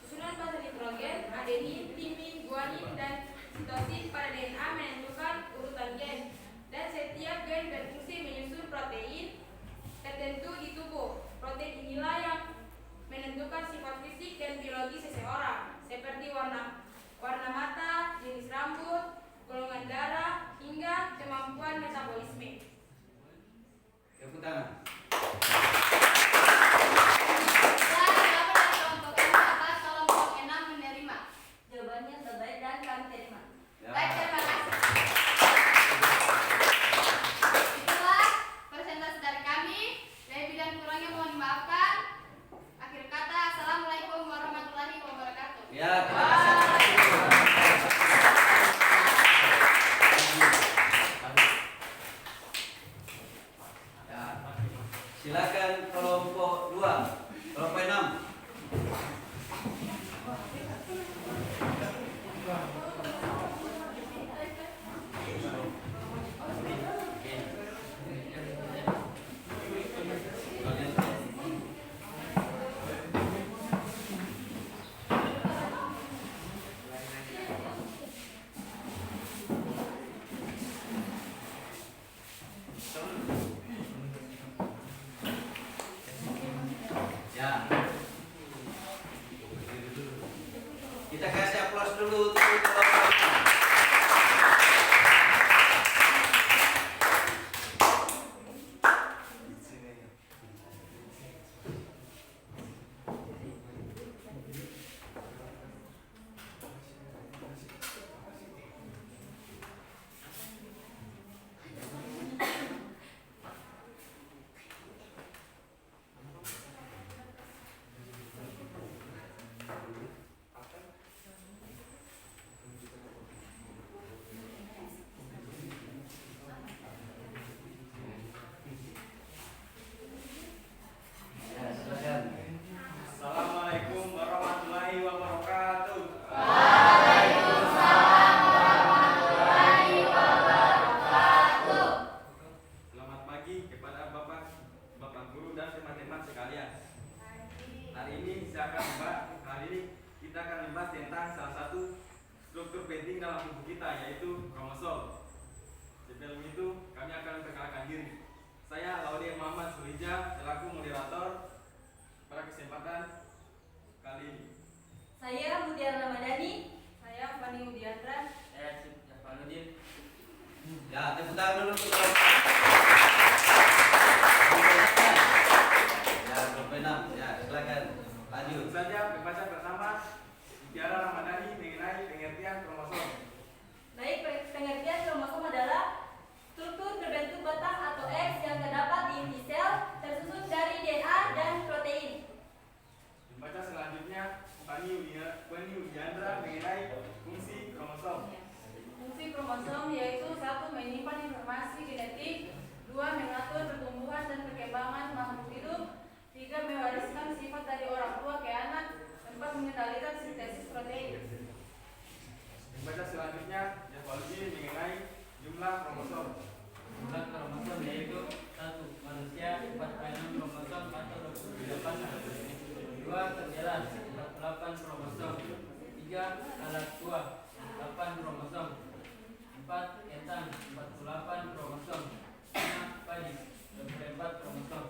Susunan basa nitrogen, adenin, timin, guanin, dan sitosin pada DNA menentukan urutan gen, dan setiap gen berfungsi menyusun protein tertentu di tubuh. Protein inilah yang menentukan sifat fisik dan biologi seseorang, seperti warna mata, jenis rambut, golongan darah, hingga kemampuan metabolisme. Tepuk tangan. Jawaban dari kelompok 5, apa kelompok 6 menerima? Jawabannya terbaik dan kami terima. Ya. Baik, terima kasih. Itulah presentasi dari kami. Lebih dan kurangnya mohon dimaafkan. Akhir kata, assalamualaikum warahmatullahi wabarakatuh. Ya, terima kasih. Ya. Silakan kelompok 2, kelompok 6. Ya. Kita kasih aplaus dulu untuk kelompok 6. membahas tentang salah satu struktur penting dalam tubuh kita, yaitu kromosom. Sebelum itu, kami akan memperkenalkan diri. Saya Laude Muhammad Sulija, selaku moderator pada kesempatan kali ini. Saya Mutiara Ramadhani. Saya Fani Udiandra. Saya Cip Jafaluddin. Ya, tepuk tangan dulu untuk ya, grup 6. Ya, silakan lanjut. Langsung saja pembahasan pertama, Mutiara Ramadhani mengenai pengertian kromosom. Baik, pengertian kromosom adalah struktur berbentuk batang atau X yang terdapat di inti sel tersusun dari DNA dan protein. Pembaca selanjutnya, Fani Udiandra mengenai fungsi kromosom. Fungsi kromosom yaitu 1. Menyimpan informasi genetik, 2. Mengatur pertumbuhan dan perkembangan makhluk hidup, 3. Mewariskan sifat dari orang tua ke anak, 4. Mengendalikan sintesis protein. Pembaca selanjutnya, Jafaluddin mengenai jumlah kromosom. Jumlah kromosom yaitu 1. Manusia 46 kromosom atau 28. 2. Terjelas 48 kromosom. 3. Alat buah 8 kromosom. 4. Ketan 48 kromosom. 5. Padi 24 kromosom.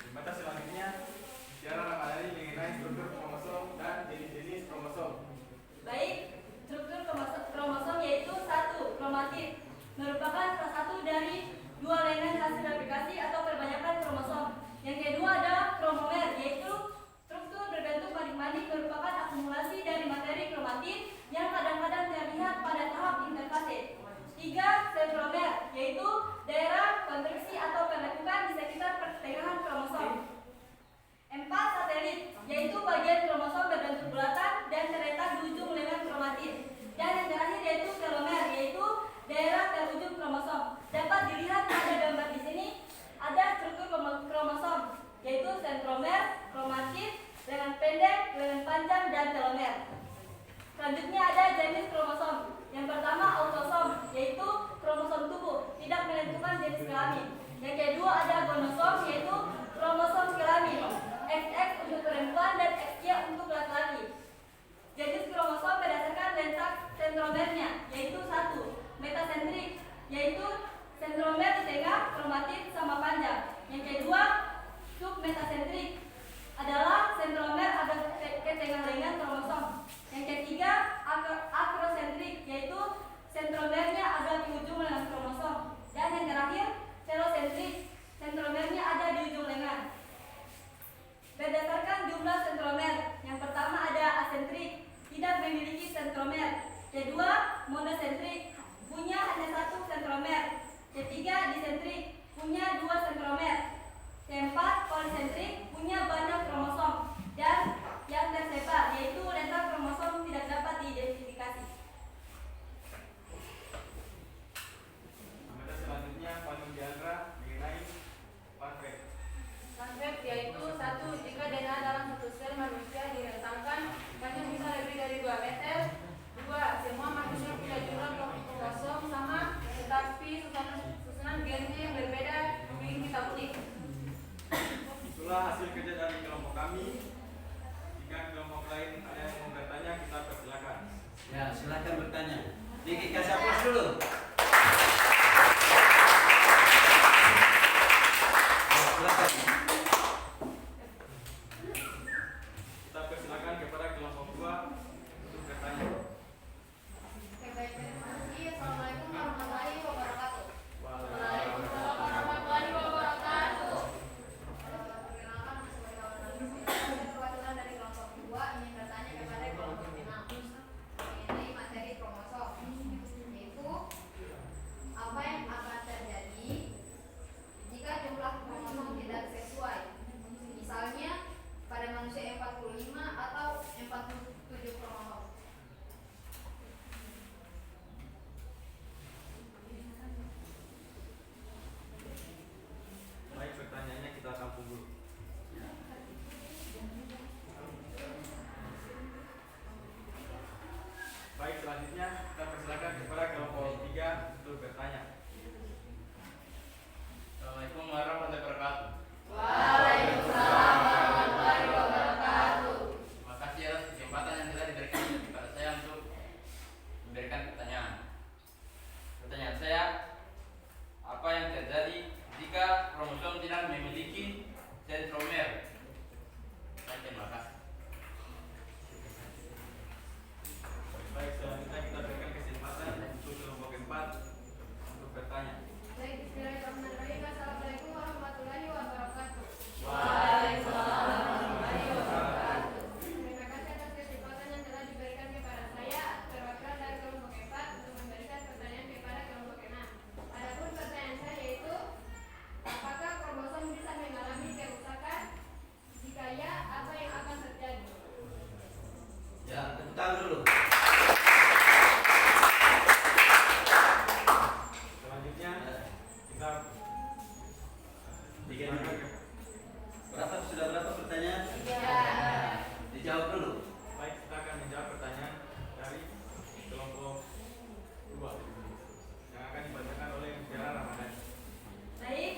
Pembaca selanjutnya, Mutiara Ramadhani mengenai struktur kromosom dan jenis-jenis kromosom. Baik, struktur kromosom yaitu 1. Kromatid merupakan salah satu dari 2 lengan hasil replikasi atau perbanyakan kromosom. Yang kedua ada kromomer, yaitu struktur berbentuk manik-manik merupakan akumulasi dari materi kromatid yang kadang-kadang terlihat pada tahap interfase. 3. Sentromer, yaitu daerah konstruksi atau penekukan di sekitar pertengahan kromosom. 4. Satelit, yaitu bagian kromosom berbentuk bulatan dan terletak di ujung lengan kromatid. Dan yang terakhir yaitu telomer, yaitu daerah terujung kromosom. Dapat dilihat pada gambar di sini ada struktur kromosom, yaitu sentromer, kromatid, lengan pendek, lengan panjang, dan telomer. Selanjutnya ada jenis kromosom. Yang pertama autosom, yaitu kromosom tubuh, tidak menentukan jenis kelamin. Yang kedua ada gonosom, yaitu kromosom kelamin, XX untuk perempuan dan XY untuk laki-laki. Jenis kromosom berdasarkan letak sentromernya, yaitu 1. Metasentrik, yaitu sentromer di tengah kromatid sama panjang. Yang kedua submetasentrik, adalah sentromer ada ke tengah lengan kromosom. Yang ketiga akrosentrik, yaitu sentromernya ada di ujung lengan kromosom. Dan yang terakhir telosentrik, sentromernya ada di ujung lengan. Berdasarkan jumlah sentromer, yang pertama ada asentrik, tidak memiliki sentromer. Kedua monosentrik, punya hanya 1 sentromer. Ketiga disentrik, punya 2 sentromer. Keempat polisentrik, punya banyak kromosom. Dan yang tersebar, yaitu letak kromosom tidak dapat diidentifikasi. Pembaca selanjutnya, Fani Udiandra mengenai fun fact. Fun fact yaitu 1. Jika DNA dalam satu sel manusia direntangkan, panjang bisa lebih dari 2 meter. 2. Semua manusia punya jumlah kromosom sama, tetapi susunan gennya yang berbeda, bikin kita unik. Itulah hasil kerja dari kelompok tangan dulu. Selanjutnya kita Berapa pertanyaan? Dijawab dulu. baik, kita akan menjawab pertanyaan dari kelompok 2 yang akan dibacakan oleh Mutiara Ramadhani. Baik,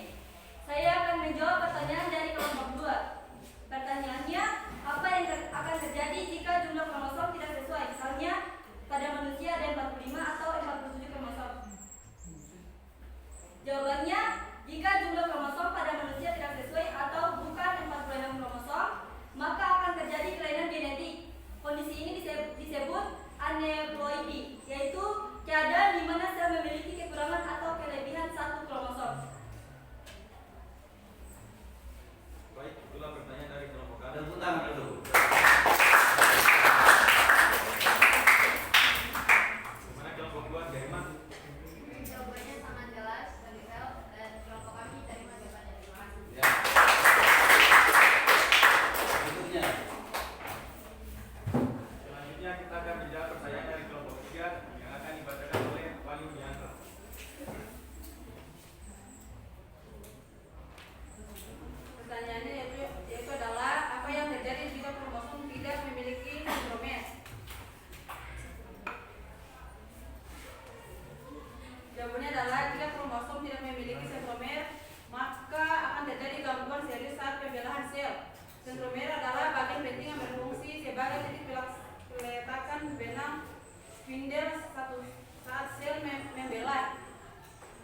saya akan menjawab pertanyaan dari kelompok 2. Pertanyaannya, apa yang akan terjadi jika jumlah kromosom tidak sesuai? Misalnya, pada manusia ada 45 atau 47 kromosom. Jawabannya, jika jumlah kromosom pada manusia tidak sesuai atau bukan 46 kromosom, maka akan terjadi kelainan genetik. Kondisi ini disebut aneuploidi, yaitu keadaan di mana sel memiliki kekurangan atau kelebihan satu kromosom. Baik, itulah pertanyaan dari kelompok kami. Tepuk tangan dulu. Bagaimana kelompok 2 Jerman? Jawabannya sangat jelas dari sel dan kelompok kami terima jawabannya. Terima kasih. Ya. Berikutnya. Selanjutnya kita akan menjawab pertanyaan dari kelompok 3 yang akan dibacakan oleh Wali Widianto. Pertanyaannya yaitu adalah apa yang terjadi jika kromosom tidak memiliki sentromer? Jawabannya adalah jika kromosom tidak memiliki sentromer, maka akan terjadi gangguan serius saat pembelahan sel. Sentromer adalah bagian penting yang berfungsi sebagai titik peletakan benang spindel saat sel membelah.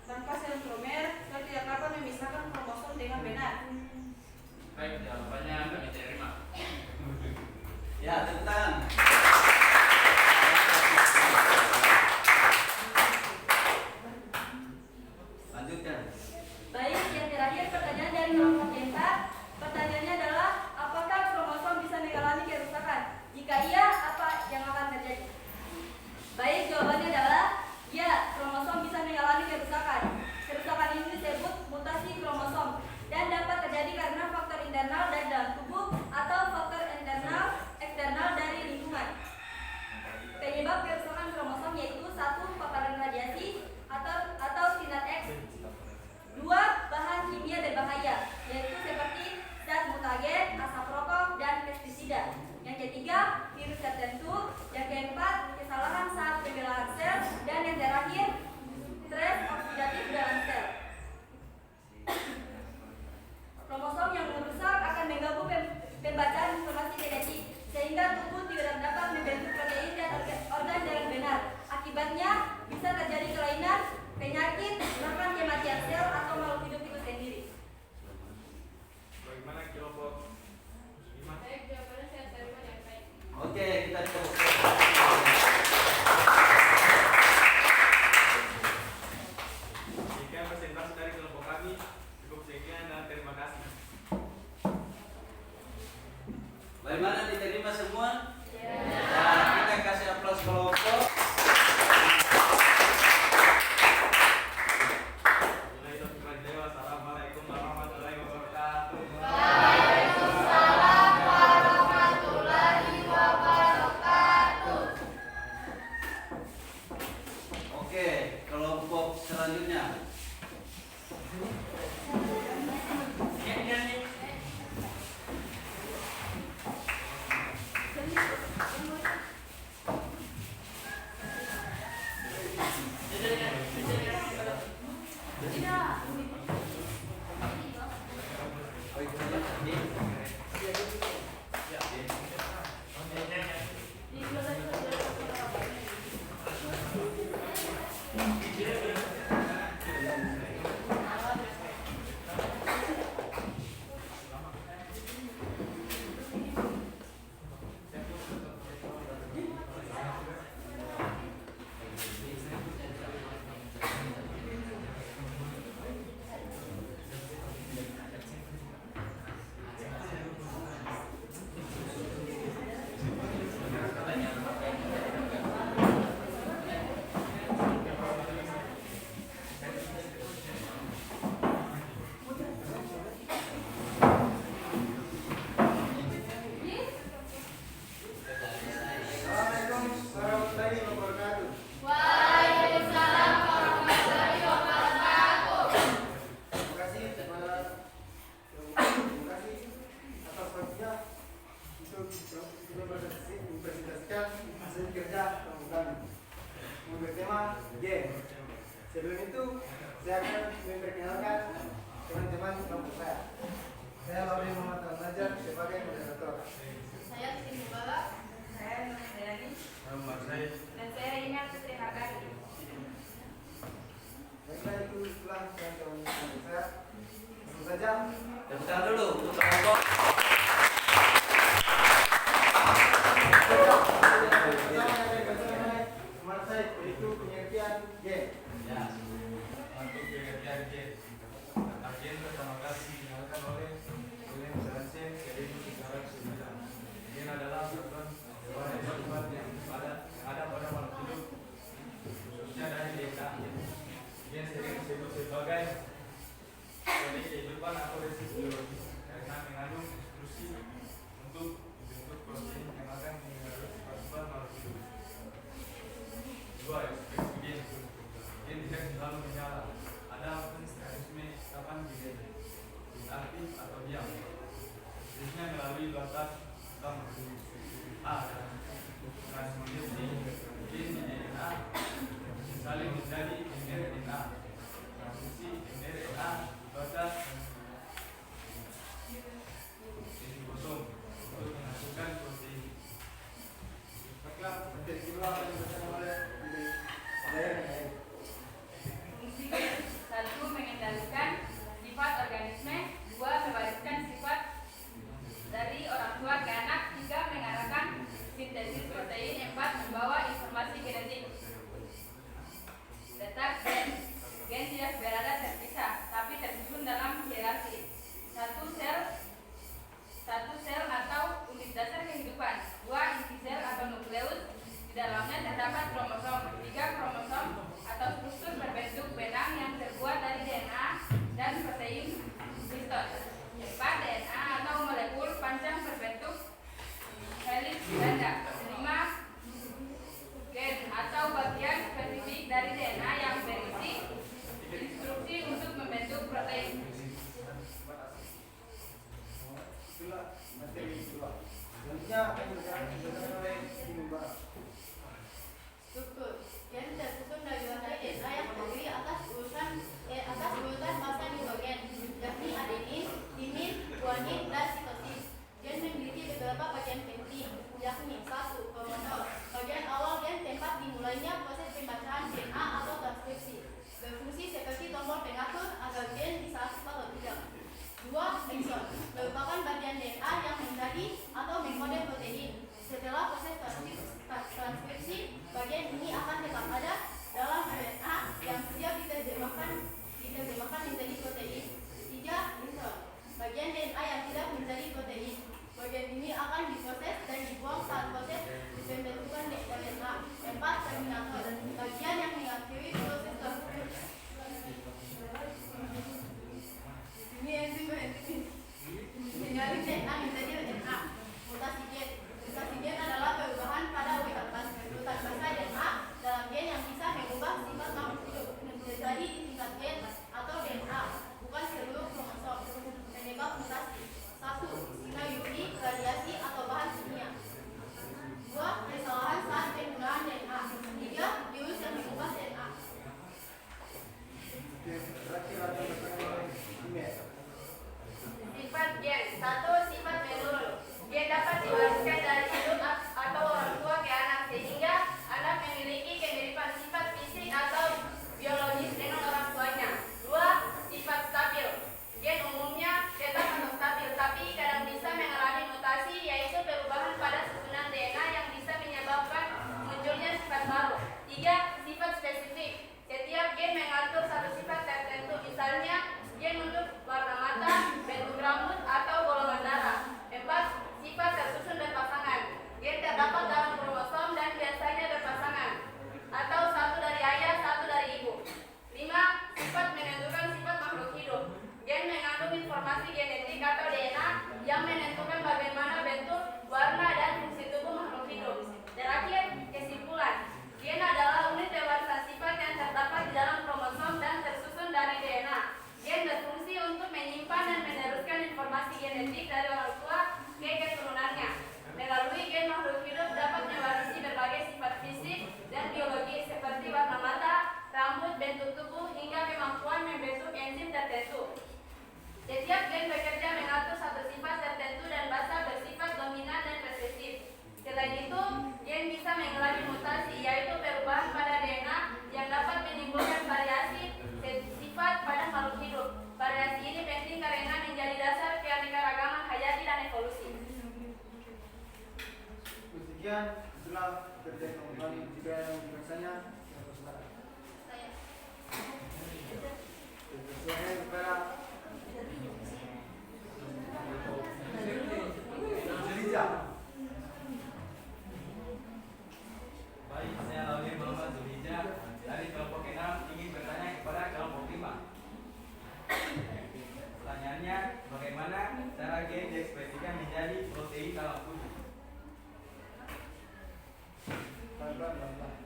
Tanpa sentromer, sel tidak dapat memisahkan kromosom dengan benar. Baik, jawabannya kami terima. Ya, tepuk tangan. Lanjutkan. Baik, yang terakhir pertanyaan dari kelompok 4. Pertanyaannya adalah, apakah kromosom bisa mengalami kerusakan? Jika iya, apa yang akan terjadi? Baik, jawabannya adalah ya, kromosom bisa mengalami kerusakan. Kerusakan ini disebut mutasi kromosom dan dapat terjadi karena faktor internal dari dalam tubuh atau faktor eksternal dari lingkungan. Penyebab kerusakan kromosom yaitu 1. Paparan radiasi atau sinar X. 2. Bahan kimia berbahaya, yaitu seperti zat mutagen, asap rokok, dan pestisida. Yang ketiga, virus tertentu. Yang keempat, kesalahan saat pembelahan sel. Dan yang terakhir, stres oksidatif dalam sel. Kromosom yang merusak akan mengganggu pembacaan informasi genetik, sehingga tubuh tidak dapat membentuk protein dan organ dengan benar. Akibatnya bisa terjadi kelainan, penyakit, bahkan kematian sel atau makhluk hidup itu sendiri. Bagaimana kelompok 5? Baik, jawabannya saya terima dengan baik. Oke, kita tepuk. Sekian presentasi dari kelompok kami. Cukup sekian dan terima kasih. Bagaimana, diterima semua? Ya. Nah, kita kasih aplaus kelompok. Assalamualaikum warahmatullahi wabarakatuh. Waalaikumsalam warahmatullahi wabarakatuh. Sebelum itu, saya akan memperkenalkan teman-teman kelompok saya. Saya Lauri Muhammad Al-Najjar sebagai moderator. Saya Siti Mubarak. Saya Nurhayati. Muhammad Zaid. Dan saya Ingat Putri Hakari. Baiklah, itulah teman-teman saya. Langsung saja. Tepuk tangan dulu untuk kelompok. Nomor saya yaitu pengertian gen. Ya. Untuk pengertian gen. Gen pertama kali dikenalkan oleh William Jansen dari 1909. Gen adalah satuan hewan yang ada pada makhluk hidup, khususnya dari DNA. Gen sering disebut sebagai teknik kehidupan atau resis biologis karena mengandung instruksi untuk membentuk protein yang akan mengaruhi sifat-sifat makhluk hidup. Dua, ekspresi gen. Gen tidak selalu menyala. Ada mekanisme kapan gen aktif atau diam. Biasanya melalui batas utama A. Transmutasi gen di DNA saling menjadi mRNA. Transisi mRNA batas ribosom untuk menghasilkan protein. Baiklah, mungkin itulah yang disampaikan oleh saya. Fungsi gen: 1. Mengendalikan sifat organisme. 2. Mewariskan sifat dari orang tua ke anak. 3. Mengarahkan sintesis protein. 4. Membawa informasi genetik. Letak gen. Gen tidak berada terpisah, tapi tersusun dalam hierarki. 1 sel atau unit dasar kehidupan. 2. Inti sel atau nukleus. Di dalamnya terdapat kromosom. 3. Kromosom atau struktur berbentuk benang yang terbuat dari DNA dan protein histon. 4. DNA atau molekul panjang berbentuk heliks ganda. 5. Gen atau bagian spesifik dari DNA yang berisi instruksi untuk membentuk protein. Itulah materi kedua. Selanjutnya akan dijelaskan oleh Siti Mubarak. Struktur gen tersusun dari rantai DNA yang terdiri atas urutan massa nitrogen, yakni adenin, timin, guanin, dan sitosin. Gen memiliki beberapa bagian penting, yakni 1. Kromosom. Bagian awal gen tempat dimulainya proses pembacaan DNA atau transkripsi. Berfungsi seperti tombol pengatur agar gen bisa aktif atau tidak. 2. Exon. Merupakan bagian DNA yang menjadi atau mengkode protein. Setelah proses transkripsi, bagian ini akan tetap ada dalam RNA yang siap diterjemahkan menjadi protein. 3. Intron. Bagian DNA yang tidak menjadi protein. Bagian ini akan diproses dan dibuang saat proses pembentukan DNA. 4. Terminator. Bagian yang mengakhiri proses transkripsi. Ini enzim berhenti menjadi DNA menjadi RNA. Mutasi gen. Mutasi gen adalah perubahan pada urutan basa DNA dalam gen yang bisa mengubah sifat makhluk hidup menjadi tingkat gen atau DNA, bukan seluruh kromosom. Penyebab mutasi: 1. Sinar UV, radiasi atau bahan kimia. 2. Kesalahan saat penggunaan DNA. 3. Virus yang mengubah DNA. Terakhir akan disampaikan oleh Imes. Sifat gen. 1. Sifat menurun. Gen dapat diwariskan dari induk atau orang tua ke anak sehingga anak memiliki kemiripan sifat fisik atau biologis dengan orang tuanya. 2. Sifat stabil. Gen umumnya tetap atau stabil, tapi kadang bisa mengalami mutasi, yaitu perubahan pada susunan DNA yang bisa menyebabkan munculnya sifat baru. 3. Sifat spesifik. Setiap gen mengatur satu sifat tertentu, misalnya gen untuk warna mata, bentuk rambut, atau golongan darah. 4. Sifat tersusun berpasangan. Gen terdapat dalam kromosom dan biasanya berpasangan, atau satu dari ayah, satu dari ibu. 5. Sifat menentukan sifat makhluk hidup. Gen mengandung informasi genetik atau DNA yang menentukan bagaimana bentuk, warna, dan fungsi tubuh makhluk hidup. Terakhir, kesimpulan. Gen adalah unit kerja kembali jika biasanya Saya. saya kepada Zulija. Baik, saya Lawi Muhammad Zulija dari kelompok 6 ingin bertanya kepada kelompok 5. Pertanyaannya, bagaimana cara gen diekspresikan menjadi protein dalam tubuh? Pelan-pelan.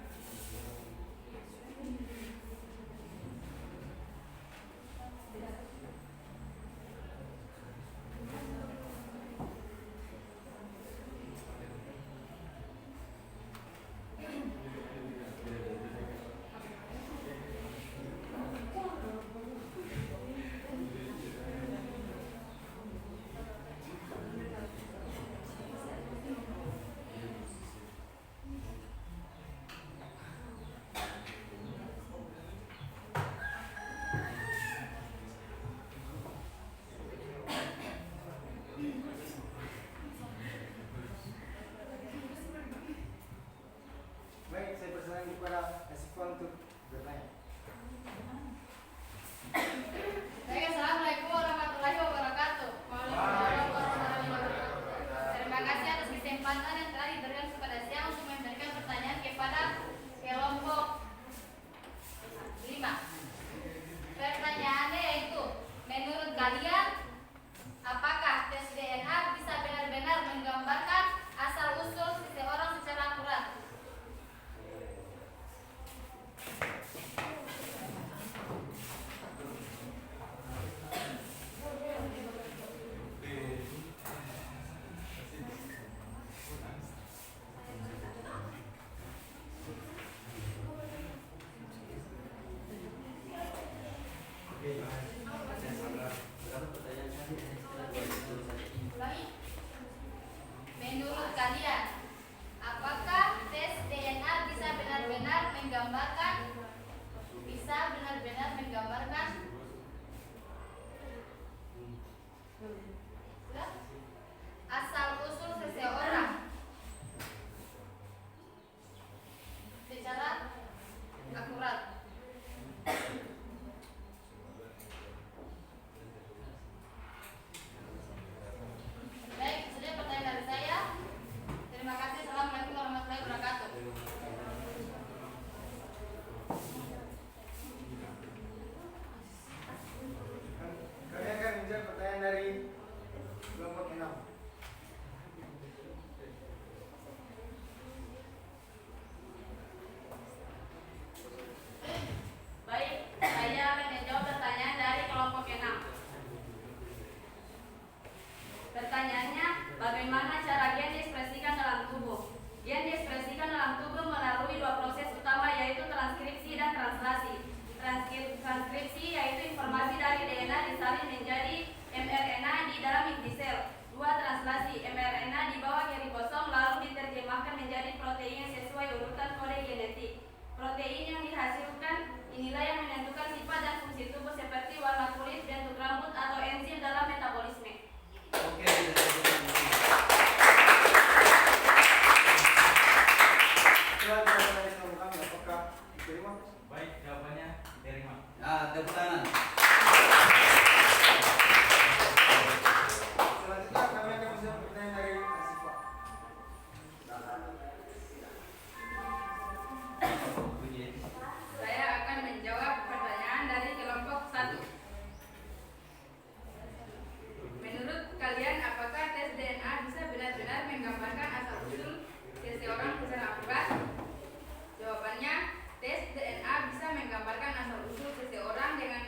Baik, saya persilakan kepada Asifa untuk bertanya. Baik, assalamualaikum warahmatullahi wabarakatuh. Waalaikumsalam warahmatullahi wabarakatuh. Terima kasih atas kesempatan yang telah diberikan kepada saya untuk memberikan pertanyaan kepada kelompok 5. Pertanyaannya yaitu, menurut kalian, apakah tes DNA bisa benar-benar menggambarkan asal-usul seseorang secara akurat? Menurut kalian, apakah tes DNA bisa benar-benar menggambarkan asal-usul seseorang secara akurat? Baik, sudah pertanyaan dari saya. Terima kasih. Assalamualaikum warahmatullahi wabarakatuh. Kami akan menjawab pertanyaan dari kelompok 6. Baik, saya akan menjawab pertanyaan dari kelompok 6. Pertanyaannya, bagaimana cara gen diekspresikan dalam tubuh? Gen diekspresikan dalam tubuh melalui 2 proses utama, yaitu transkripsi dan translasi. Transkripsi yaitu informasi dari DNA disalin menjadi mRNA di dalam inti sel. 2. Translasi, mRNA dibawa ke ribosom lalu diterjemahkan menjadi protein yang sesuai urutan kode genetik. Protein yang dihasilkan inilah yang menentukan sifat dan fungsi tubuh seperti warna kulit, bentuk rambut, atau enzim dalam metabolisme. Oke, Setelah jawaban dari kelompok kami, apakah diterima? Baik, jawabannya diterima. tepuk tangan. Selanjutnya kami akan menjawab pertanyaan dari Asifa. Saya akan menjawab pertanyaan dari kelompok 1. Menurut kalian, apakah tes DNA bisa benar-benar menggambarkan asal-usul seseorang secara akurat? Jawabannya, tes DNA bisa menggambarkan asal-usul seseorang dengan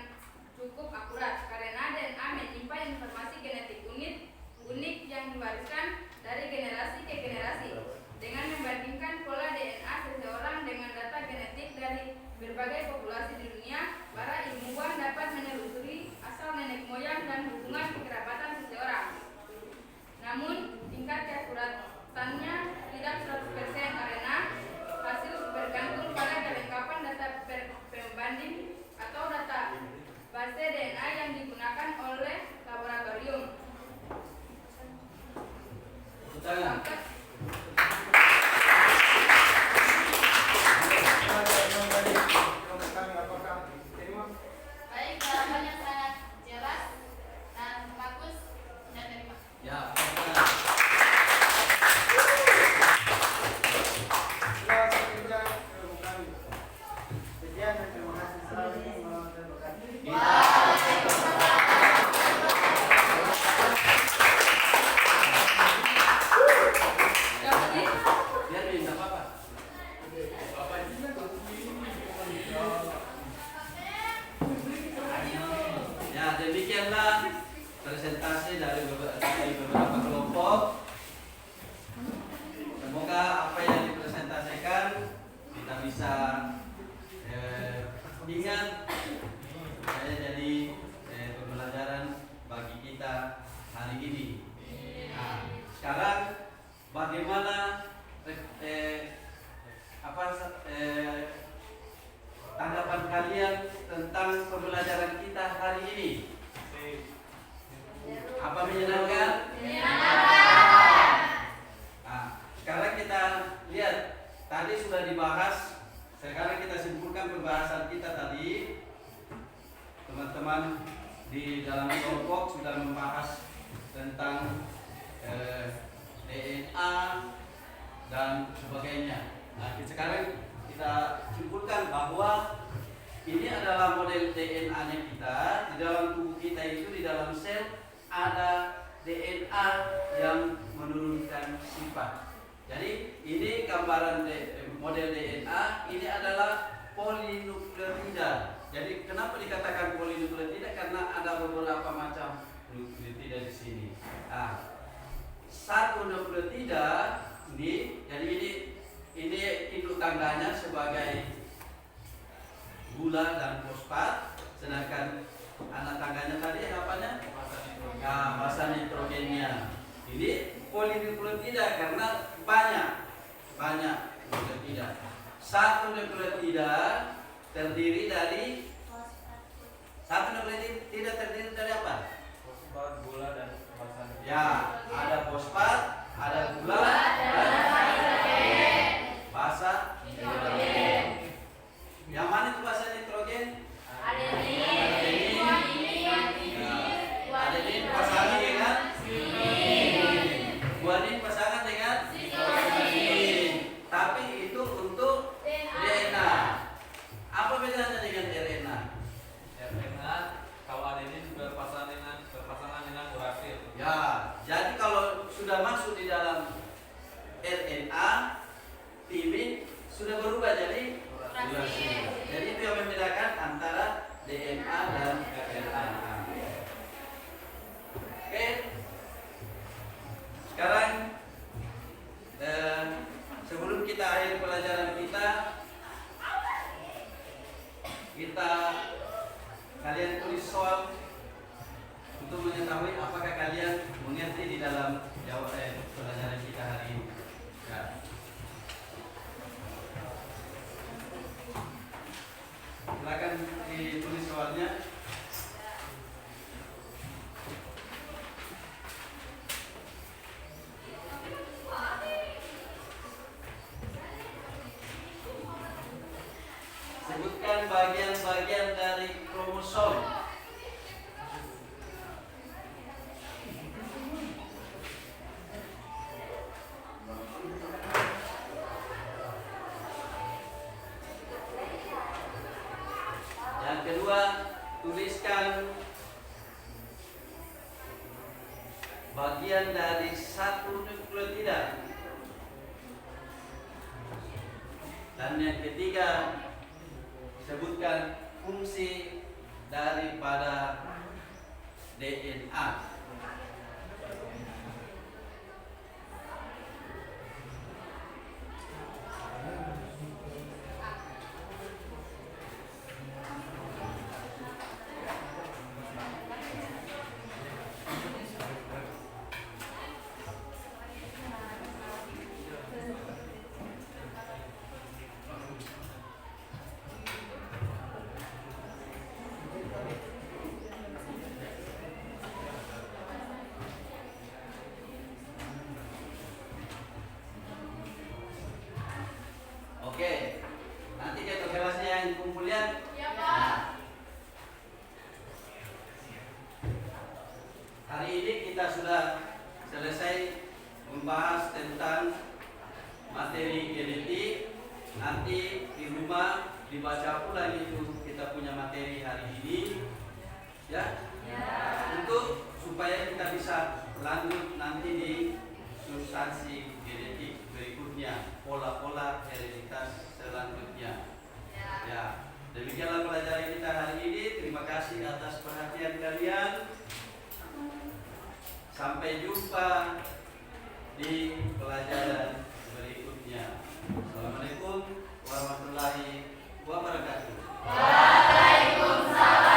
tadi sudah dibahas. Sekarang kita simpulkan pembahasan kita tadi. Teman-teman di dalam kelompok sudah membahas tentang DNA dan sebagainya. Nah, sekarang kita simpulkan bahwa ini adalah model DNA-nya kita. Di dalam tubuh kita itu, di dalam sel ada DNA yang menurunkan sifat. Jadi ini gambaran model DNA. Ini adalah polinukleotida. Jadi kenapa dikatakan polinukleotida? Karena ada beberapa macam nukleotida di sini. Nah, satu nukleotida ini, jadi ini induk tangganya sebagai gula dan fosfat, sedangkan anak tangganya tadi apanya? Massa nitrogennya. Ini polinukleotida karena banyak nukleotida. Satu nukleotida terdiri dari apa? Fosfat, gula, dan massa. Ya, ada fosfat, ada gula, dan basa nitrogen. Yang mana itu basa nitrogen? Adenin pasangan dengan guanin pasangan dengan siklin. Tapi itu untuk DNA. Apa bedanya dengan RNA? RNA kalau adenin berpasangan dengan urasil. Ya, jadi kalau sudah masuk di dalam RNA, timin sudah berubah jadi urasil. Jadi itu yang membedakan antara DNA dan RNA. Oke. Sekarang sebelum kita akhir pelajaran kita kalian tulis soal untuk mengetahui apakah kalian mengerti di dalam pelajaran kita hari ini. Ya. Silakan ditulis soalnya. Sebutkan bagian-bagian dari kromosom. Yang kedua, tuliskan bagian dari satu nukleotida. Dan yang ketiga, sebutkan fungsi daripada DNA. Oke, nanti kita kelasnya yang kumpulan. Ya, Pak. Hari ini kita sudah selesai membahas tentang materi genetik. Nanti di rumah dibaca pula itu kita punya materi hari ini, ya. Untuk supaya kita bisa lanjut nanti di substansi genetik berikutnya, pola-pola hereditas selanjutnya. Ya, demikianlah pelajaran kita hari ini. Terima kasih atas perhatian kalian. Sampai jumpa di pelajaran berikutnya. Assalamualaikum warahmatullahi wabarakatuh. Waalaikumsalam.